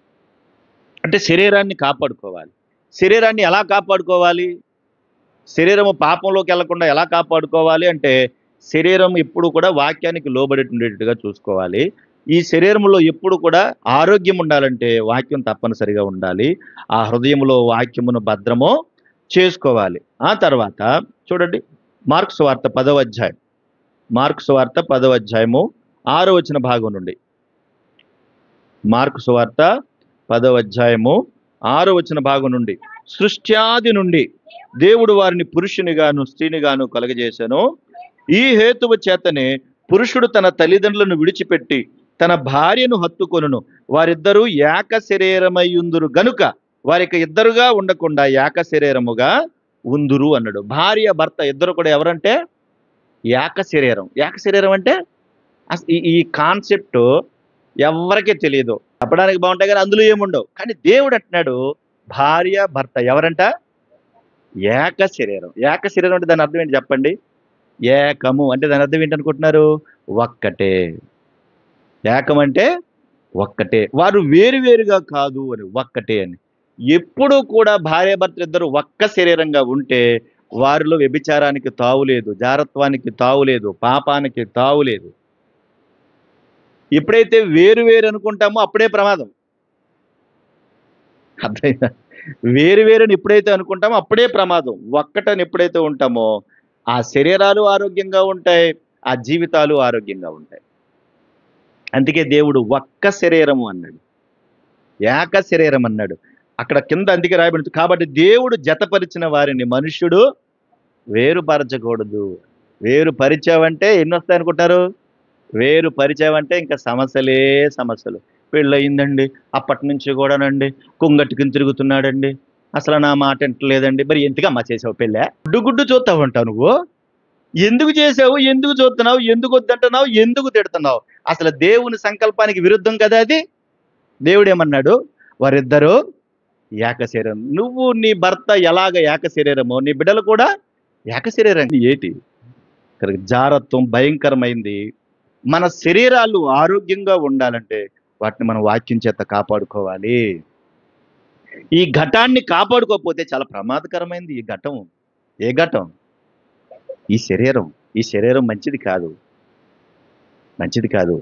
Speaker 1: అంటే శరీరాన్ని కాపాడుకోవాలి. శరీరాన్ని ఎలా కాపాడుకోవాలి? శరీరము పాపంలోకి వెళ్లకుండా ఎలా కాపాడుకోవాలి అంటే శరీరం ఎప్పుడు కూడా వాక్యానికి లోబడి ఉండేటట్టుగా చూసుకోవాలి. ఈ శరీరంలో ఎప్పుడు కూడా ఆరోగ్యం ఉండాలంటే వాక్యం తప్పనిసరిగా ఉండాలి. ఆ హృదయంలో వాక్యమును భద్రము చేసుకోవాలి. ఆ తర్వాత చూడండి, మార్కు సువార్త 10వ అధ్యాయం. మార్కు సువార్త 10వ అధ్యాయము 6వ వచన భాగం నుండి. మార్కు సువార్త 10వ అధ్యాయము 6వ వచన భాగం నుండి. సృష్ట్యాది నుండి దేవుడు వారిని పురుషునిగాను స్త్రీనిగాను కలుగజేశాను. ఈ హేతువు చేతనే పురుషుడు తన తల్లిదండ్రులను విడిచిపెట్టి తన భార్యను హత్తుకొనును, వారిద్దరూ ఏక శరీరమయ్యుందురు గనుక వారికి ఇద్దరుగా ఉండకుండా ఏక శరీరముగా ఉందురు అన్నాడు. భార్య భర్త ఇద్దరు కూడా ఎవరంటే ఏక శరీరం. ఏక శరీరం అంటే ఈ కాన్సెప్ట్ ఎవరికీ తెలియదు. చెప్పడానికి బాగుంటాయి కానీ అందులో ఏముండవు. కానీ దేవుడు అంటున్నాడు భార్య భర్త ఎవరంట? ఏక శరీరం. ఏక శరీరం అంటే దాని అర్థం ఏంటి చెప్పండి? ఏకము అంటే దాని అర్థం ఏంటి అనుకుంటున్నారు? ఒక్కటే. ఏకం అంటే ఒక్కటే, వారు వేరువేరుగా కాదు అని, ఒక్కటే అని. ఎప్పుడూ కూడా భార్య భర్తలు ఇద్దరు ఒక్క శరీరంగా ఉంటే వారిలో వ్యభిచారానికి తావులేదు, జారత్వానికి తావులేదు, పాపానికి తావులేదు. ఎప్పుడైతే వేరు వేరు అనుకుంటామో అప్పుడే ప్రమాదం. అర్థమైందా? వేరు వేరుని ఎప్పుడైతే అనుకుంటామో అప్పుడే ప్రమాదం. ఒక్కటని ఎప్పుడైతే ఉంటామో ఆ శరీరాలు ఆరోగ్యంగా ఉంటాయి, ఆ జీవితాలు ఆరోగ్యంగా ఉంటాయి. అందుకే దేవుడు ఒక్క శరీరము అన్నాడు, ఏక శరీరం అన్నాడు. అక్కడ కింద అందుకే రాయబడింది, కాబట్టి దేవుడు జతపరిచిన వారిని మనుష్యుడు వేరుపరచకూడదు. వేరు పరిచావంటే ఎన్ని వస్తాయి అనుకుంటారు? వేరు పరిచావంటే ఇంకా సమస్యలే సమస్యలు. పెళ్ళయిందండి, అప్పటి నుంచి కూడానండి కుంగట్టుకుని తిరుగుతున్నాడండి, అసలు నా మాట వింటలేదండి. మరి ఎందుకమ్మా చేసావు పెళ్ళే? గుడ్డు గుడ్డు చూస్తావు అంటావు నువ్వు. ఎందుకు చేసావు, ఎందుకు చూస్తున్నావు, ఎందుకు వద్దంటున్నావు, ఎందుకు తిడుతున్నావు? అసలు దేవుని సంకల్పానికి విరుద్ధం కదా అది. దేవుడు ఏమన్నాడు? వారిద్దరూ ఏక శరీరం. నువ్వు నీ భర్త ఎలాగ ఏక శరీరమో నీ బిడ్డలు కూడా ఏక శరీరం. ఏంటి జారత్వం భయంకరమైంది. మన శరీరాలు ఆరోగ్యంగా ఉండాలంటే వాటిని మనం వాక్యం చేత కాపాడుకోవాలి. ఈ ఘటాన్ని కాపాడుకోకపోతే చాలా ప్రమాదకరమైంది ఈ ఘటం. ఏ ఘటం? ఈ శరీరం. ఈ శరీరం మంచిది కాదు, మంచిది కాదు.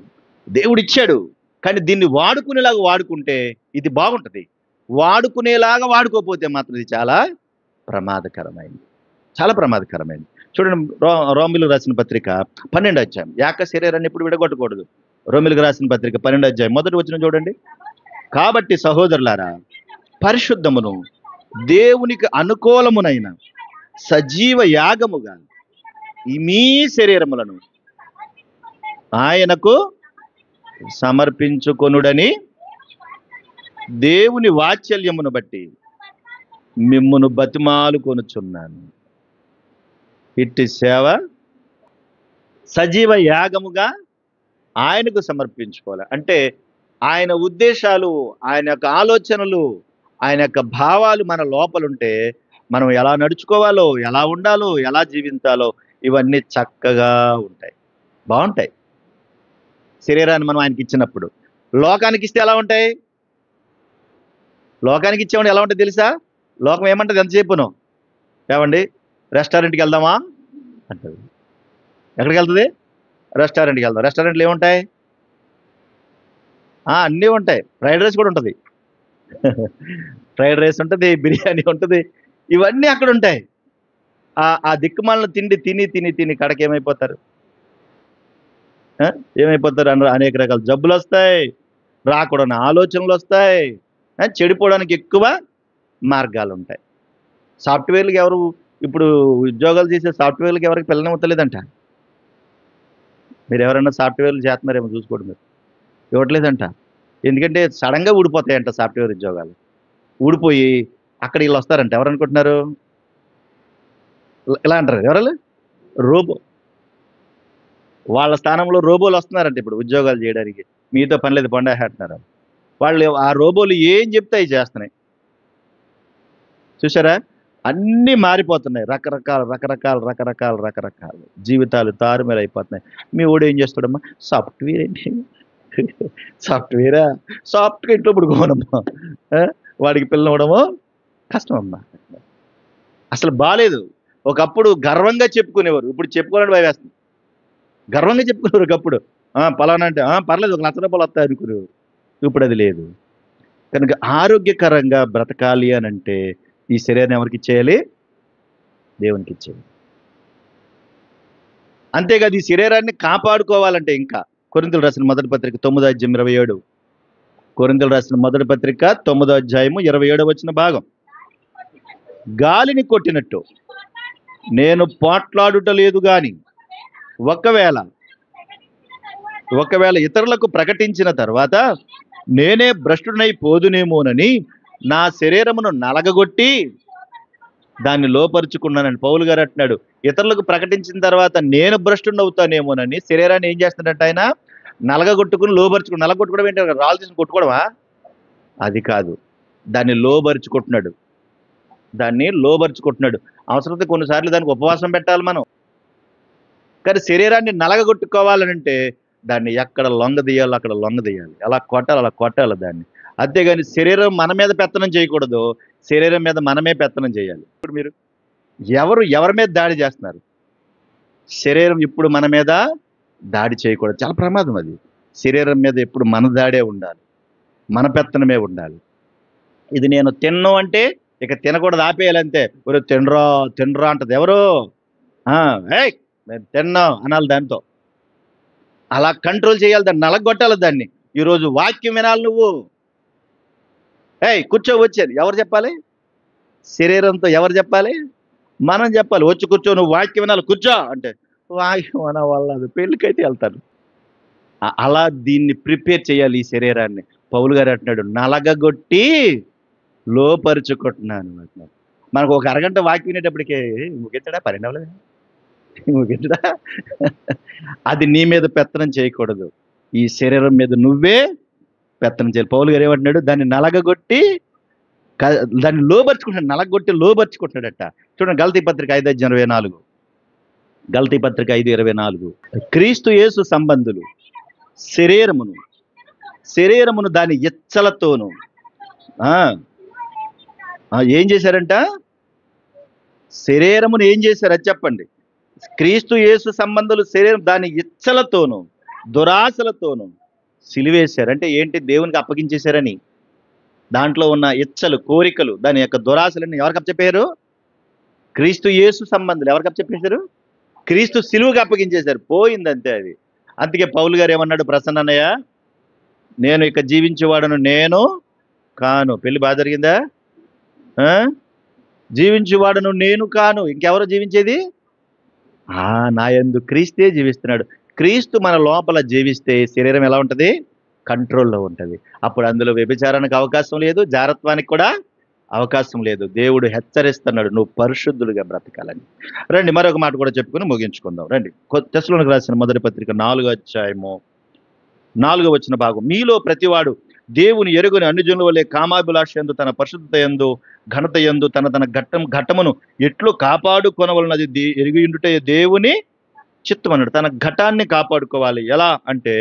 Speaker 1: దేవుడిచ్చాడు, కానీ దీన్ని వాడుకునేలాగా వాడుకుంటే ఇది బాగుంటుంది. వాడుకునేలాగా వాడుకోకపోతే మాత్రం ఇది చాలా ప్రమాదకరమైంది, చాలా ప్రమాదకరమైంది. చూడండి, రోమిలకు రాసిన పత్రిక 12వ అధ్యాయం. ఏక శరీరాన్ని ఎప్పుడు విడగొట్టకూడదు. రోమిలకు రాసిన పత్రిక 12వ అధ్యాయం 1వ వచనం చూడండి. కాబట్టి సహోదరులారా, పరిశుద్ధమును దేవునికి అనుకూలమునైన సజీవ యాగముగా ఈ మీ శరీరములను ఆయనకు సమర్పించుకొనుడని దేవుని వాత్సల్యమును బట్టి మిమ్మును బతిమాలు కొనుచున్నాను. ఇట్టి సేవ సజీవ యాగముగా ఆయనకు సమర్పించుకోవాలి. అంటే ఆయన ఉద్దేశాలు, ఆయన యొక్క ఆలోచనలు, ఆయన యొక్క భావాలు మన లోపలుంటే మనం ఎలా నడుచుకోవాలో, ఎలా ఉండాలో, ఎలా జీవించాలో ఇవన్నీ చక్కగా ఉంటాయి. బావుంటాయి. శరీరాన్ని మనం ఆయనకిచ్చినప్పుడు. లోకానికిస్తే ఎలా ఉంటాయి? లోకానికి ఇచ్చేవాడు ఎలా ఉంటది తెలుసా? లోకం ఏమంటది ఎంతసేపును? ఏవండి రెస్టారెంట్‌కి వెళ్దామా? అంటది. ఎక్కడికెళ్తది? రెస్టారెంట్‌కి వెళ్దాం. రెస్టారెంట్‌లో ఏముంటాయి? అన్నీ ఉంటాయి. ఫ్రైడ్ రైస్ కూడా ఉంటది. ఫ్రైడ్ రైస్ ఉంటది, బిర్యానీ ఉంటది. ఇవన్నీ అక్కడుంటాయి. ఆ దిక్కుమాలిన తిండి తిని, తిని, తిని కడకేమైపోతారు? ఆ! ఏమైపోతారు? అనేక రకాల జబ్బులొస్తాయి. రాకూడని ఆలోచనలొస్తాయి. చెడిపోవడానికి ఎక్కువ మార్గాలుంటాయి. సాఫ్ట్‌వేర్‌లకి ఎవరు ఇప్పుడు ఉద్యోగాలు చేసే సాఫ్ట్‌వేర్‌లకి ఎవరికి పిల్లనివ్వట్లేదంట. మీరెవరైనా సాఫ్ట్‌వేర్‌లు చేస్తున్నారేమో చూసుకోండి మీరు. ఇవ్వట్లేదంట. ఎందుకంటే సడెన్‌గా ఊడిపోతాయంట సాఫ్ట్‌వేర్ ఉద్యోగాలు. ఊడిపోయి అక్కడ ఈళ్ళొస్తారంట. ఎవరనుకుంటున్నారు? ఇలా అంటారు. ఎవరాళ్ళు? రోబో. వాళ్ళ స్థానంలో రోబోలొస్తున్నారంట ఇప్పుడు ఉద్యోగాలు జేయడానికి. మీతో పని లేదు పొండి అంటున్నారు. వాళ్ళు ఆ రోబోలు ఏం చెప్తే అయి చేస్తున్నాయి. చూసారా? అన్నీ మారిపోతున్నాయి. రకరకాలు జీవితాలు తారుమారైపోతున్నాయి. మీ వోడేం చేస్తాడమ్మా? సాఫ్ట్‌వేర్ అండి. సాఫ్ట్‌వేరా? సాఫ్ట్‌గా ఇంట్లో పడుకోమనమ్మా. ఆ! వాడికి పిల్లనివ్వడము కష్టమమ్మా. అసలు బాలేదు. ఒకప్పుడు గర్వంగా చెప్పుకునేవారు. ఇప్పుడు చెప్పుకోవడానికి భయమేస్తుంది. గర్వంగా చెప్పుకునేవారు ఒకప్పుడు. పలానా అంటే, పర్లేదు ఒక రూ. 1,00,000 వస్తాయి అనుకునేవారు. ఇప్పుడది లేదు. కనుక ఆరోగ్యకరంగా బ్రతకాలి అనంటే ఈ శరీరాన్ని ఎవరికిచ్చేయాలి? దేవునికిచ్చేయాలి. అంతేకాదు ఈ శరీరాన్ని కాపాడుకోవాలంటే ఇంకా కొరింథీయులు రాసిన మొదటి పత్రిక 9వ అధ్యాయం 27. కొరింథీయులు రాసిన మొదటి పత్రిక 9వ అధ్యాయము 27వ వచన భాగం. గాలిని కొట్టినట్టు నేను పోట్లాడుట లేదు గాని ఒకవేళ ఇతరులకు ప్రకటించిన తర్వాత నేనే భ్రష్టుడనై పోదునేమోనని నా శరీరమును నలగగొట్టి దాన్ని లోపరుచుకున్నానని పౌలు గారు అంటున్నాడు. ఇతరులకు ప్రకటించిన తర్వాత నేను భ్రష్టుడవుతానేమోనని శరీరాన్ని ఏం చేస్తున్నాడంట ఆయన? నలగగొట్టుకుని నలగొట్టుకోవడం ఏంటి? రాళ్ళు తీసుకొని కొట్టుకోవడమా? అది కాదు. దాన్ని లోబరుచుకుంటున్నాడు. అవసరమైతే కొన్నిసార్లు దానికి ఉపవాసం పెట్టాలి మనం. కానీ శరీరాన్ని నలగగొట్టుకోవాలనంటే దాన్ని ఎక్కడ లొంగదీయాలో అక్కడ లొంగదీయాలి. ఎలా కొట్టాలో అలా కొట్టాలి దాన్ని. అంతేగాని శరీరం మన మీద పెత్తనం చేయకూడదు. శరీరం మీద మనమే పెత్తనం చేయాలి. ఇప్పుడు మీరు ఎవరి మీద దాడి చేస్తున్నారు? శరీరం ఇప్పుడు మన మీద దాడి చేయకూడదు. చాలా ప్రమాదం అది. శరీరం మీద ఎప్పుడు మన దాడే ఉండాలి. మన పెత్తనమే ఉండాలి. ఇది నేను తిన్ను అంటే ఇక తినకూడదు, ఆపేయాలంతే. ఒరేయ్ తినరా అంటది. ఎవరు? ఏయ్ నేను తిన్నాం అనాలి దాంతో. అలా కంట్రోల్ చేయాలి, దాన్ని నలగొట్టాలి దాన్ని. ఈరోజు వాక్యం వినాలి నువ్వు. కూర్చో వచ్చేది ఎవరు చెప్పాలి? శరీరంతో ఎవరు చెప్పాలి? మనం చెప్పాలి. వచ్చి కూర్చో, నువ్వు వాక్యం వినాలి, కూర్చో అంటే వాక్యం అన వాళ్ళది పెళ్ళికైతే వెళ్తారు. అలా దీన్ని ప్రిపేర్ చేయాలి ఈ శరీరాన్ని. పౌలు గారు అంటున్నాడు, నలగగొట్టి లోపరుచుకుంటున్నాను అంటున్నాడు. మనకు ఒక అరగంట వాక్యం వినేటప్పటికే ముగించడా 12 అవ్వలేదా? ముగించడా? అది నీ మీద పెత్తనం చేయకూడదు. ఈ శరీరం మీద నువ్వే పెత్తనం చేయాలి. పౌలు గారు ఏమంటున్నాడు? దాన్ని నలగగొట్టి దాన్ని లోబరుచుకుంటున్నాడు. నలగొట్టి లోబరుచుకుంటున్నాడట. చూడండి గలతీ పత్రిక 5:24. గలతీ పత్రిక 5:24. క్రీస్తు యేసు సంబంధులు శరీరమును దాని ఇచ్చలతోను ఏం చేశారంట? శరీరమును ఏం చేశారు అది చెప్పండి. క్రీస్తు యేసు సంబంధులు శరీరం దాని ఇచ్చలతోను దురాశలతోను సిలివేశారు. అంటే ఏంటి? దేవునికి అప్పగించేశారని. దాంట్లో ఉన్న ఇచ్చలు, కోరికలు, దాని యొక్క దురాశలన్నీ ఎవరికి అప్పచెప్పారు? క్రీస్తు యేసు సంబంధులు. ఎవరికి అప్పచెప్పేశారు? క్రీస్తు సిలువకి అప్పగించేశారు. పోయిందంతే అది. అందుకే పౌలు గారు ఏమన్నాడు? ప్రసన్నయ్య, నేను ఇక జీవించేవాడను నేను కాను. పెళ్లి బాగా జరిగిందా? జీవించేవాడను నేను కాను. ఇంకెవరు జీవించేది? నా యందు క్రీస్తే జీవిస్తున్నాడు. క్రీస్తు మన లోపల జీవిస్తే శరీరం ఎలా ఉంటది? కంట్రోల్లో ఉంటది. అప్పుడు అందులో వ్యభిచారానికి అవకాశం లేదు, జారత్వానికి కూడా అవకాశం లేదు. దేవుడు హెచ్చరిస్తున్నాడు, నువ్వు పరిశుద్ధులుగా బ్రతకాలని. రండి మరొక మాట కూడా చెప్పుకుని ముగించుకుందాం. రండి. తెస్సలోనికి రాసిన మొదటి పత్రిక 4వ అధ్యాయము 4వ వచన భాగం, మీలో ప్రతివాడు దేవుని ఎరుగుని అన్ని జనుల వలె కామాభిలాష యందు తన పరిశుద్ధత యందు ఘనత యందు తన తన ఘట్టమును ఎట్లు కాపాడుకొనవలనది ఎరిగియుండుటే దేవుని చిత్తం అన్నాడు. తన ఘటాన్ని కాపాడుకోవాలి. ఎలా అంటే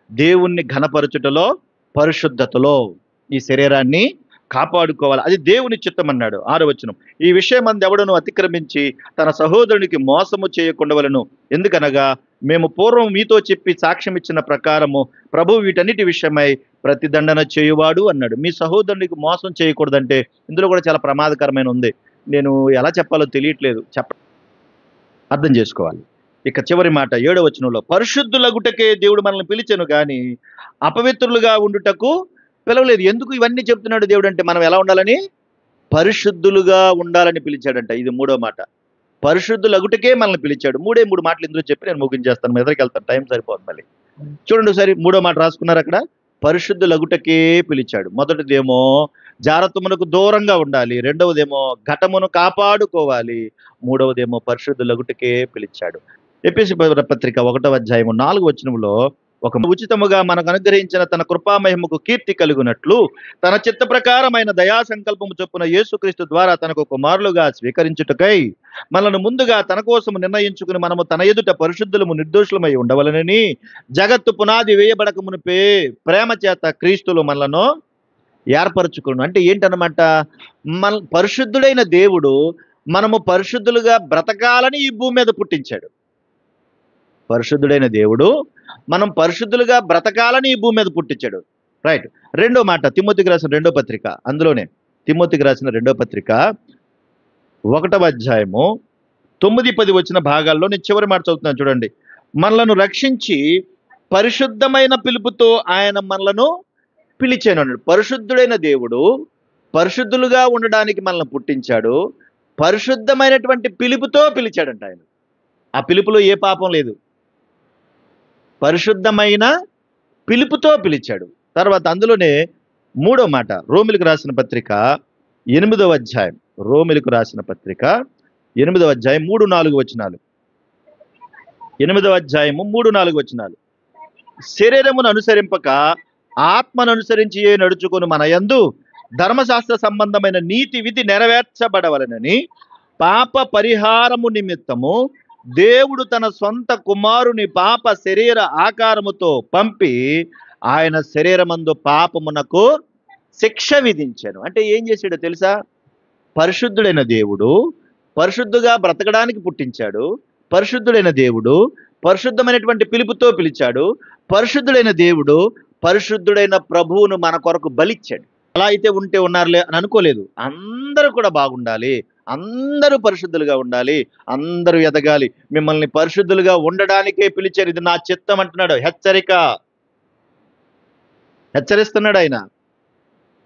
Speaker 1: దేవుణ్ణి ఘనపరచుటలో, పరిశుద్ధతలో ఈ శరీరాన్ని కాపాడుకోవాలి. అది దేవుని చిత్తం అన్నాడు. 6వ వచనం, ఈ విషయం అందు ఎవడను అతిక్రమించి తన సహోదరునికి మోసము చేయకుండవలను. ఎందుకనగా మేము పూర్వం మీతో చెప్పి సాక్ష్యం ఇచ్చిన ప్రకారము ప్రభు వీటన్నిటి విషయమై ప్రతిదండన చేయువాడు అన్నాడు. మీ సహోదరునికి మోసం చేయకూడదంటే ఇందులో కూడా చాలా ప్రమాదకరమైన ఉంది. నేను ఎలా చెప్పాలో తెలియట్లేదు, అర్థం చేసుకోవాలి. ఇక చివరి మాట 7వ వచనంలో, పరిశుద్ధులగుటకే దేవుడు మనల్ని పిలిచెను గాని అపవిత్రులుగా ఉండుటకు పిలవలేదు. ఎందుకు ఇవన్నీ చెప్తున్నాడు దేవుడు అంటే మనం ఎలా ఉండాలని? పరిశుద్ధులుగా ఉండాలని పిలిచాడంట. ఇది 3వ మాట. పరిశుద్ధులగుటకే మనల్ని పిలిచాడు. 3 మాటలు ఇందులో చెప్పి నేను ముగించేస్తాను, ఎదురుకి వెళ్తాను, టైం సరిపోతుంది మళ్ళీ. చూడండి ఒకసారి 3వ మాట రాసుకున్నారు అక్కడ. పరిశుద్ధులగుటకే పిలిచాడు. మొదటిదేమో జారత్వమునకు దూరంగా ఉండాలి, రెండవదేమో ఘటమును కాపాడుకోవాలి, మూడవదేమో పరిశుద్ధులగుటకే పిలిచాడు. ఎఫెసీ పత్రిక 1వ అధ్యాయము 4వ వచనంలో, ఒక ఉచితముగా మనకు అనుగ్రహించిన తన కృపామహిమకు కీర్తి కలుగునట్లు తన చిత్త ప్రకారమైన దయా సంకల్పము చొప్పున యేసుక్రీస్తు ద్వారా తనకు కుమారులుగా స్వీకరించుటకై మనల్ని ముందుగా తన కోసం నిర్ణయించుకుని మనము తన ఎదుట పరిశుద్ధులము నిర్దోషులమై ఉండవలనని జగత్తు పునాది వేయబడక మునిపే ప్రేమ చేత క్రీస్తులు మనలను ఏర్పరచుకును. అంటే ఏంటన్నమాట? పరిశుద్ధుడైన దేవుడు మనము పరిశుద్ధులుగా బ్రతకాలని ఈ భూమి మీద పుట్టించాడు. పరిశుద్ధుడైన దేవుడు మనం పరిశుద్ధులుగా బ్రతకాలని ఈ భూమి మీద పుట్టించాడు. రైట్. 2వ మాట, తిమోతికి రాసిన 2వ పత్రిక, అందులోనే తిమోతికి రాసిన 2వ పత్రిక 1వ అధ్యాయము 9-10 వచ్చిన భాగాల్లో నేను చివరి మాట చదువుతున్నాను చూడండి. మనలను రక్షించి పరిశుద్ధమైన పిలుపుతో ఆయన మనలను పిలిచాను అన్నాడు. పరిశుద్ధుడైన దేవుడు పరిశుద్ధులుగా ఉండడానికి మనల్ని పుట్టించాడు. పరిశుద్ధమైనటువంటి పిలుపుతో పిలిచాడంట ఆయన. ఆ పిలుపులో ఏ పాపం లేదు. పరిశుద్ధమైన పిలుపుతో పిలిచాడు. తర్వాత అందులోనే 3వ మాట, రోమిలకు రాసిన పత్రిక 8వ అధ్యాయం, రోమిలకు రాసిన పత్రిక 8వ అధ్యాయం 3-4 వచనాలు. 8వ అధ్యాయము 3-4 వచనాలు, శరీరమును అనుసరింపక ఆత్మను అనుసరించి నడుచుకొని మన యందు ధర్మశాస్త్ర సంబంధమైన నీతి విధి నెరవేర్చబడవలనని పాప పరిహారము నిమిత్తము దేవుడు తన సొంత కుమారుని పాప శరీర ఆకారముతో పంపి ఆయన శరీరమందు పాపమునకు శిక్ష విధించాను. అంటే ఏం చేశాడో తెలుసా? పరిశుద్ధుడైన దేవుడు పరిశుద్ధుగా బ్రతకడానికి పుట్టించాడు. పరిశుద్ధుడైన దేవుడు పరిశుద్ధమైనటువంటి పిలుపుతో పిలిచాడు. పరిశుద్ధుడైన దేవుడు పరిశుద్ధుడైన ప్రభువును మన కొరకు బలిచ్చాడు. అలా అయితే ఉంటే ఉన్నారులే అని అనుకోలేదు. అందరూ కూడా బాగుండాలి, అందరూ పరిశుద్ధులుగా ఉండాలి, అందరూ ఎదగాలి, మిమ్మల్ని పరిశుద్ధులుగా ఉండడానికే పిలిచారు, ఇది నా చిత్తం అంటున్నాడు. హెచ్చరిస్తున్నాడు ఆయన.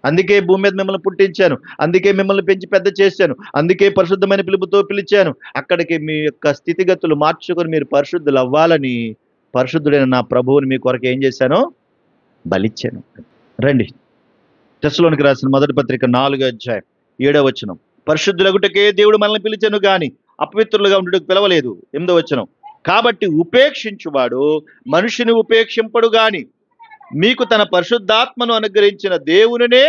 Speaker 1: అందుకే భూమి మీద మిమ్మల్ని పుట్టించాను, అందుకే మిమ్మల్ని పెంచి పెద్ద చేశాను, అందుకే పరిశుద్ధమైన పిలుపుతో పిలిచాను. అక్కడికి మీ యొక్క స్థితిగతులు మార్చుకొని మీరు పరిశుద్ధులు అవ్వాలని పరిశుద్ధుడైన నా ప్రభువుని మీ కొరకు ఏం చేశాను? బలిచ్చాను. రండి, తెస్సలోనికి రాసిన మొదటి పత్రిక 4వ అధ్యాయం 7వ వచనం, పరిశుద్ధులగుటకే దేవుడు మనల్ని పిలిచెను గాని అపవిత్రులుగా ఉండటకు పిలవలేదు. 8వ వచనం, కాబట్టి ఉపేక్షించువాడు మనిషిని ఉపేక్షింపడు గాని మీకు తన పరిశుద్ధాత్మను అనుగ్రహించిన దేవునినే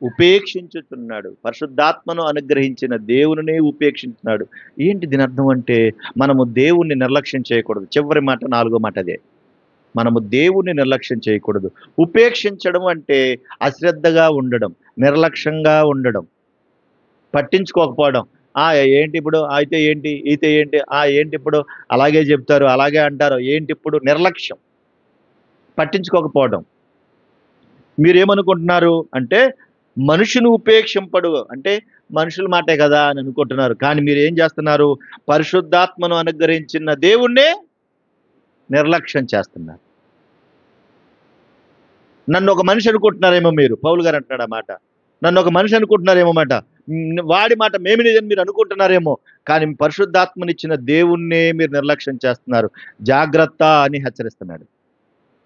Speaker 1: ఉపేక్షించుతున్నాడు. పరిశుద్ధాత్మను అనుగ్రహించిన దేవునినే ఉపేక్షించున్నాడు. ఏంటి దీని అర్థం అంటే మనము దేవుణ్ణి నిర్లక్ష్యం చేయకూడదు. చివరి మాట 4వ మాట అదే, మనము దేవుణ్ణి నిర్లక్ష్యం చేయకూడదు. ఉపేక్షించడం అంటే అశ్రద్ధగా ఉండడం, నిర్లక్ష్యంగా ఉండడం, పట్టించుకోకపోవడం. ఏంటి ఇప్పుడు, అయితే ఏంటి, అయితే ఏంటి, ఏంటి ఇప్పుడు అలాగే చెప్తారు, అలాగే అంటారు, ఏంటి ఇప్పుడు, నిర్లక్ష్యం, పట్టించుకోకపోవడం. మీరేమనుకుంటున్నారు అంటే మనుషుని ఉపేక్షింపడు అంటే మనుషుల మాటే కదా అని అనుకుంటున్నారు. కానీ మీరు ఏం చేస్తున్నారు? పరిశుద్ధాత్మను అనుగ్రహించిన దేవుణ్ణే నిర్లక్ష్యం చేస్తున్నారు. నన్ను ఒక మనిషి అనుకుంటున్నారేమో మీరు, పౌలు గారు అంటున్నాడు ఆ మాట, నన్ను ఒక మనిషి అనుకుంటున్నారేమో మాట, వాడి మాట మేమి నిజం మీరు అనుకుంటున్నారేమో, కానీ పరిశుద్ధాత్మనిచ్చిన దేవుణ్ణే మీరు నిర్లక్ష్యం చేస్తున్నారు. జాగ్రత్త అని హెచ్చరిస్తున్నాడు.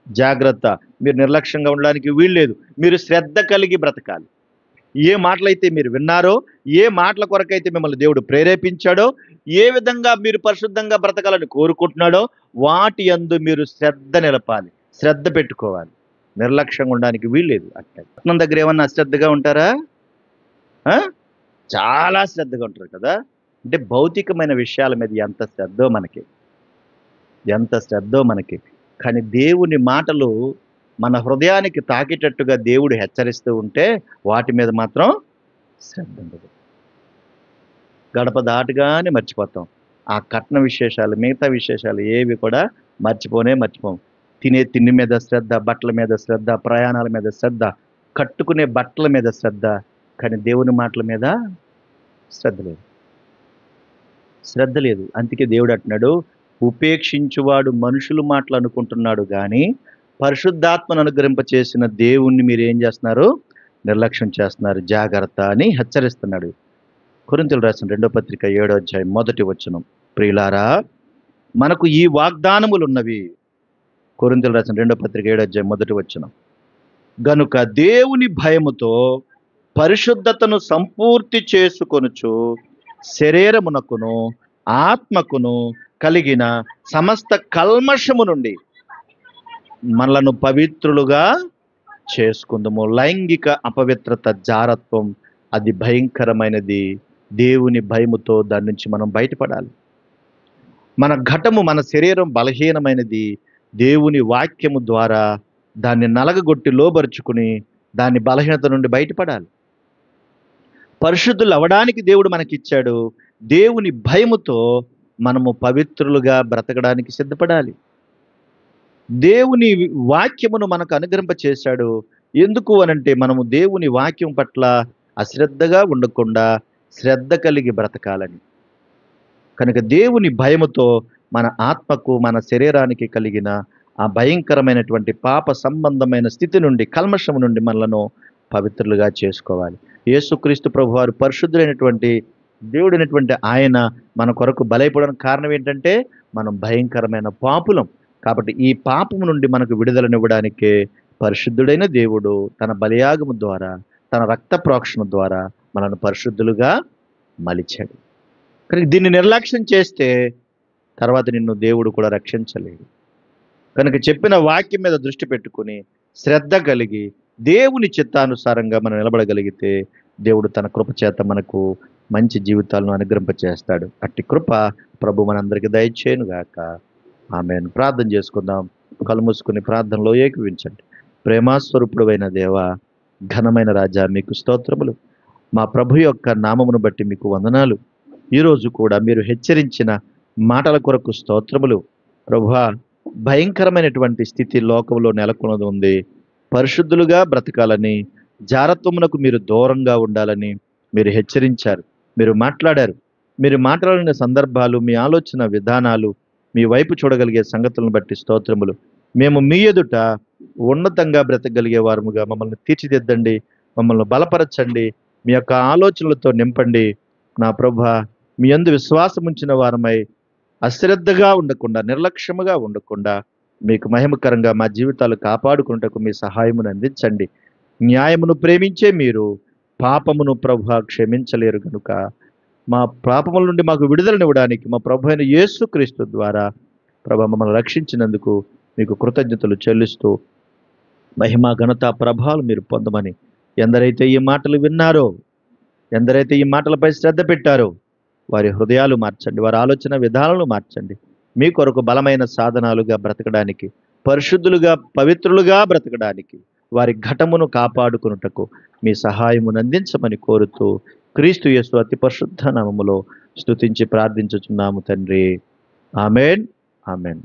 Speaker 1: జాగ్రత్త, మీరు నిర్లక్ష్యంగా ఉండడానికి వీల్లేదు. మీరు శ్రద్ధ కలిగి బ్రతకాలి. ఏ మాటలైతే మీరు విన్నారో, ఏ మాటల కొరకైతే మిమ్మల్ని దేవుడు ప్రేరేపించాడో, ఏ విధంగా మీరు పరిశుద్ధంగా బ్రతకాలని కోరుకుంటున్నాడో వాటి యందు మీరు శ్రద్ధ నిలపాలి. శ్రద్ధ పెట్టుకోవాలి. నిర్లక్ష్యంగా ఉండడానికి వీల్లేదు. అట్లా పట్నం దగ్గర ఏమన్నా అశ్రద్ధగా ఉంటారా? ఆ? చాలా శ్రద్ధగా ఉంటారు కదా. అంటే భౌతికమైన విషయాల మీద ఎంత శ్రద్ధో మనకి. కానీ దేవుని మాటలు మన హృదయానికి తాకేటట్టుగా దేవుడు హెచ్చరిస్తూ ఉంటే వాటి మీద మాత్రం శ్రద్ధ ఉండదు. గడప దాటగానే మర్చిపోతాం. ఆ కట్న విశేషాలు, మిగతా విశేషాలు ఏవి కూడా మర్చిపోం. తినే తిండి మీద శ్రద్ధ, బట్టల మీద శ్రద్ధ, ప్రయాణాల మీద శ్రద్ధ, కట్టుకునే బట్టల మీద శ్రద్ధ. కానీ దేవుని మాటల మీద శ్రద్ధ లేదు. అందుకే దేవుడు అంటున్నాడు, ఉపేక్షించువాడు మనుషులు మాటలు అనుకుంటున్నాడు కానీ పరిశుద్ధాత్మను అనుగ్రహింపచేసిన దేవుణ్ణి మీరు ఏం చేస్తున్నారు? నిర్లక్ష్యం చేస్తున్నారు, జాగ్రత్త అని హెచ్చరిస్తున్నాడు. కొరింథీయులకు రాసిన 2వ పత్రిక 7వ అధ్యాయం 1వ వచనం. ప్రియులారా, మనకు ఈ వాగ్దానములున్నవి. కొరింథీయులకు రాసిన 2వ పత్రిక 7వ అధ్యాయం 1వ వచనం. గనుక దేవుని భయముతో పరిశుద్ధతను సంపూర్తి చేసుకొనుచు శరీరమునకును ఆత్మకును కలిగిన సమస్త కల్మషము నుండి మనలను పవిత్రులుగా చేసుకుందాము. లైంగిక అపవిత్రత, జారత్వం అది భయంకరమైనది. దేవుని భయముతో దాని నుంచి మనం బయటపడాలి. మన ఘటము, మన శరీరం బలహీనమైనది. దేవుని వాక్యము ద్వారా దాన్ని నలగగొట్టి లోబరుచుకుని దాని బలహీనత నుండి బయటపడాలి. పరిశుద్ధులు అవడానికి దేవుడు మనకిచ్చాడు. దేవుని భయముతో మనము పవిత్రులుగా బ్రతకడానికి సిద్ధపడాలి. దేవుని వాక్యమును మనకు అనుగ్రహింపచేశాడు. ఎందుకు అనంటే మనము దేవుని వాక్యం పట్ల అశ్రద్ధగా ఉండకుండా శ్రద్ధ కలిగి బ్రతకాలని. కనుక దేవుని భయముతో మన ఆత్మకు, మన శరీరానికి కలిగిన ఆ భయంకరమైనటువంటి పాప సంబంధమైన స్థితి నుండి, కల్మషము నుండి మనలను పవిత్రులుగా చేసుకోవాలి. యేసుక్రీస్తు ప్రభువారు పరిశుద్ధులైనటువంటి దేవుడైనటువంటి ఆయన మన కొరకు బలైపోవడానికి కారణం ఏంటంటే మనం భయంకరమైన పాపులం. కాబట్టి ఈ పాపము నుండి మనకు విడుదలనివ్వడానికే పరిశుద్ధుడైన దేవుడు తన బలియాగము ద్వారా, తన రక్త ప్రోక్షణ ద్వారా మనల్ని పరిశుద్ధులుగా మలిచాడు. కానీ దీన్ని నిర్లక్ష్యం చేస్తే తర్వాత నిన్ను దేవుడు కూడా రక్షించలేడు. కనుక చెప్పిన వాక్యం మీద దృష్టి పెట్టుకుని శ్రద్ధ కలిగి దేవుని చిత్తానుసారంగా మనం నిలబడగలిగితే దేవుడు తన కృప చేత మనకు మంచి జీవితాలను అనుగ్రహింపచేస్తాడు. అట్టి కృప ప్రభు మనందరికీ దయచేయును గాక. ఆమేన్. ప్రార్థన చేసుకుందాం. కళ్ళు మూసుకుని ప్రార్థనలో ఏకీవించండి. ప్రేమాస్వరూపుడైన దేవా, ఘనమైన రాజా, మీకు స్తోత్రములు. మా ప్రభు యొక్క నామమును బట్టి మీకు వందనాలు. ఈరోజు కూడా మీరు హెచ్చరించిన మాటల కొరకు స్తోత్రములు. ప్రభువా, భయంకరమైనటువంటి స్థితి లోకంలో నెలకొన్నది ఉంది. పరిశుద్ధులుగా బ్రతకాలని, జారత్వమునకు మీరు దూరంగా ఉండాలని మీరు హెచ్చరించారు. మీరు మాట్లాడారు. మీరు మాట్లాడిన సందర్భాలు, మీ ఆలోచన విధానాలు, మీ వైపు చూడగలిగే సంగతులను బట్టి స్తోత్రములు. మేము మీ ఎదుట ఉన్నతంగా బ్రతకగలిగే వారముగా మమ్మల్ని తీర్చిదిద్దండి, మమ్మల్ని బలపరచండి, మీ యొక్క ఆలోచనలతో నింపండి. నా ప్రభువా, మీ యందు విశ్వాసం ఉంచిన వారమై అశ్రద్ధగా ఉండకుండా, నిర్లక్ష్యముగా ఉండకుండా మీకు మహిమకరంగా మా జీవితాలు కాపాడుకున్నటకు మీ సహాయమును అందించండి. న్యాయమును ప్రేమించే మీరు పాపమును ప్రభువా క్షమించలేరు కనుక మా పాపముల నుండి మాకు విడుదలనివ్వడానికి మా ప్రభు అయిన యేసుక్రీస్తు ద్వారా ప్రభు మమ్మల్ని రక్షించినందుకు మీకు కృతజ్ఞతలు చెల్లిస్తూ మహిమ, ఘనత, ప్రభావాలు మీరు పొందమని ఎందరైతే ఈ మాటలు విన్నారో, ఎందరైతే ఈ మాటలపై శ్రద్ధ పెట్టారో వారి హృదయాలు మార్చండి, వారి ఆలోచన విధానాలను మార్చండి. మీ కొరకు బలమైన సాధనాలుగా బ్రతకడానికి, పరిశుద్ధులుగా, పవిత్రులుగా బ్రతకడానికి వారి ఘటమును కాపాడుకున్నటకు మీ సహాయమును అందించమని కోరుతూ క్రీస్తు యేసు అతి పరిశుద్ధ నామములో స్తుతించి ప్రార్థించుచున్నాము తండ్రి. ఆమేన్. ఆమేన్.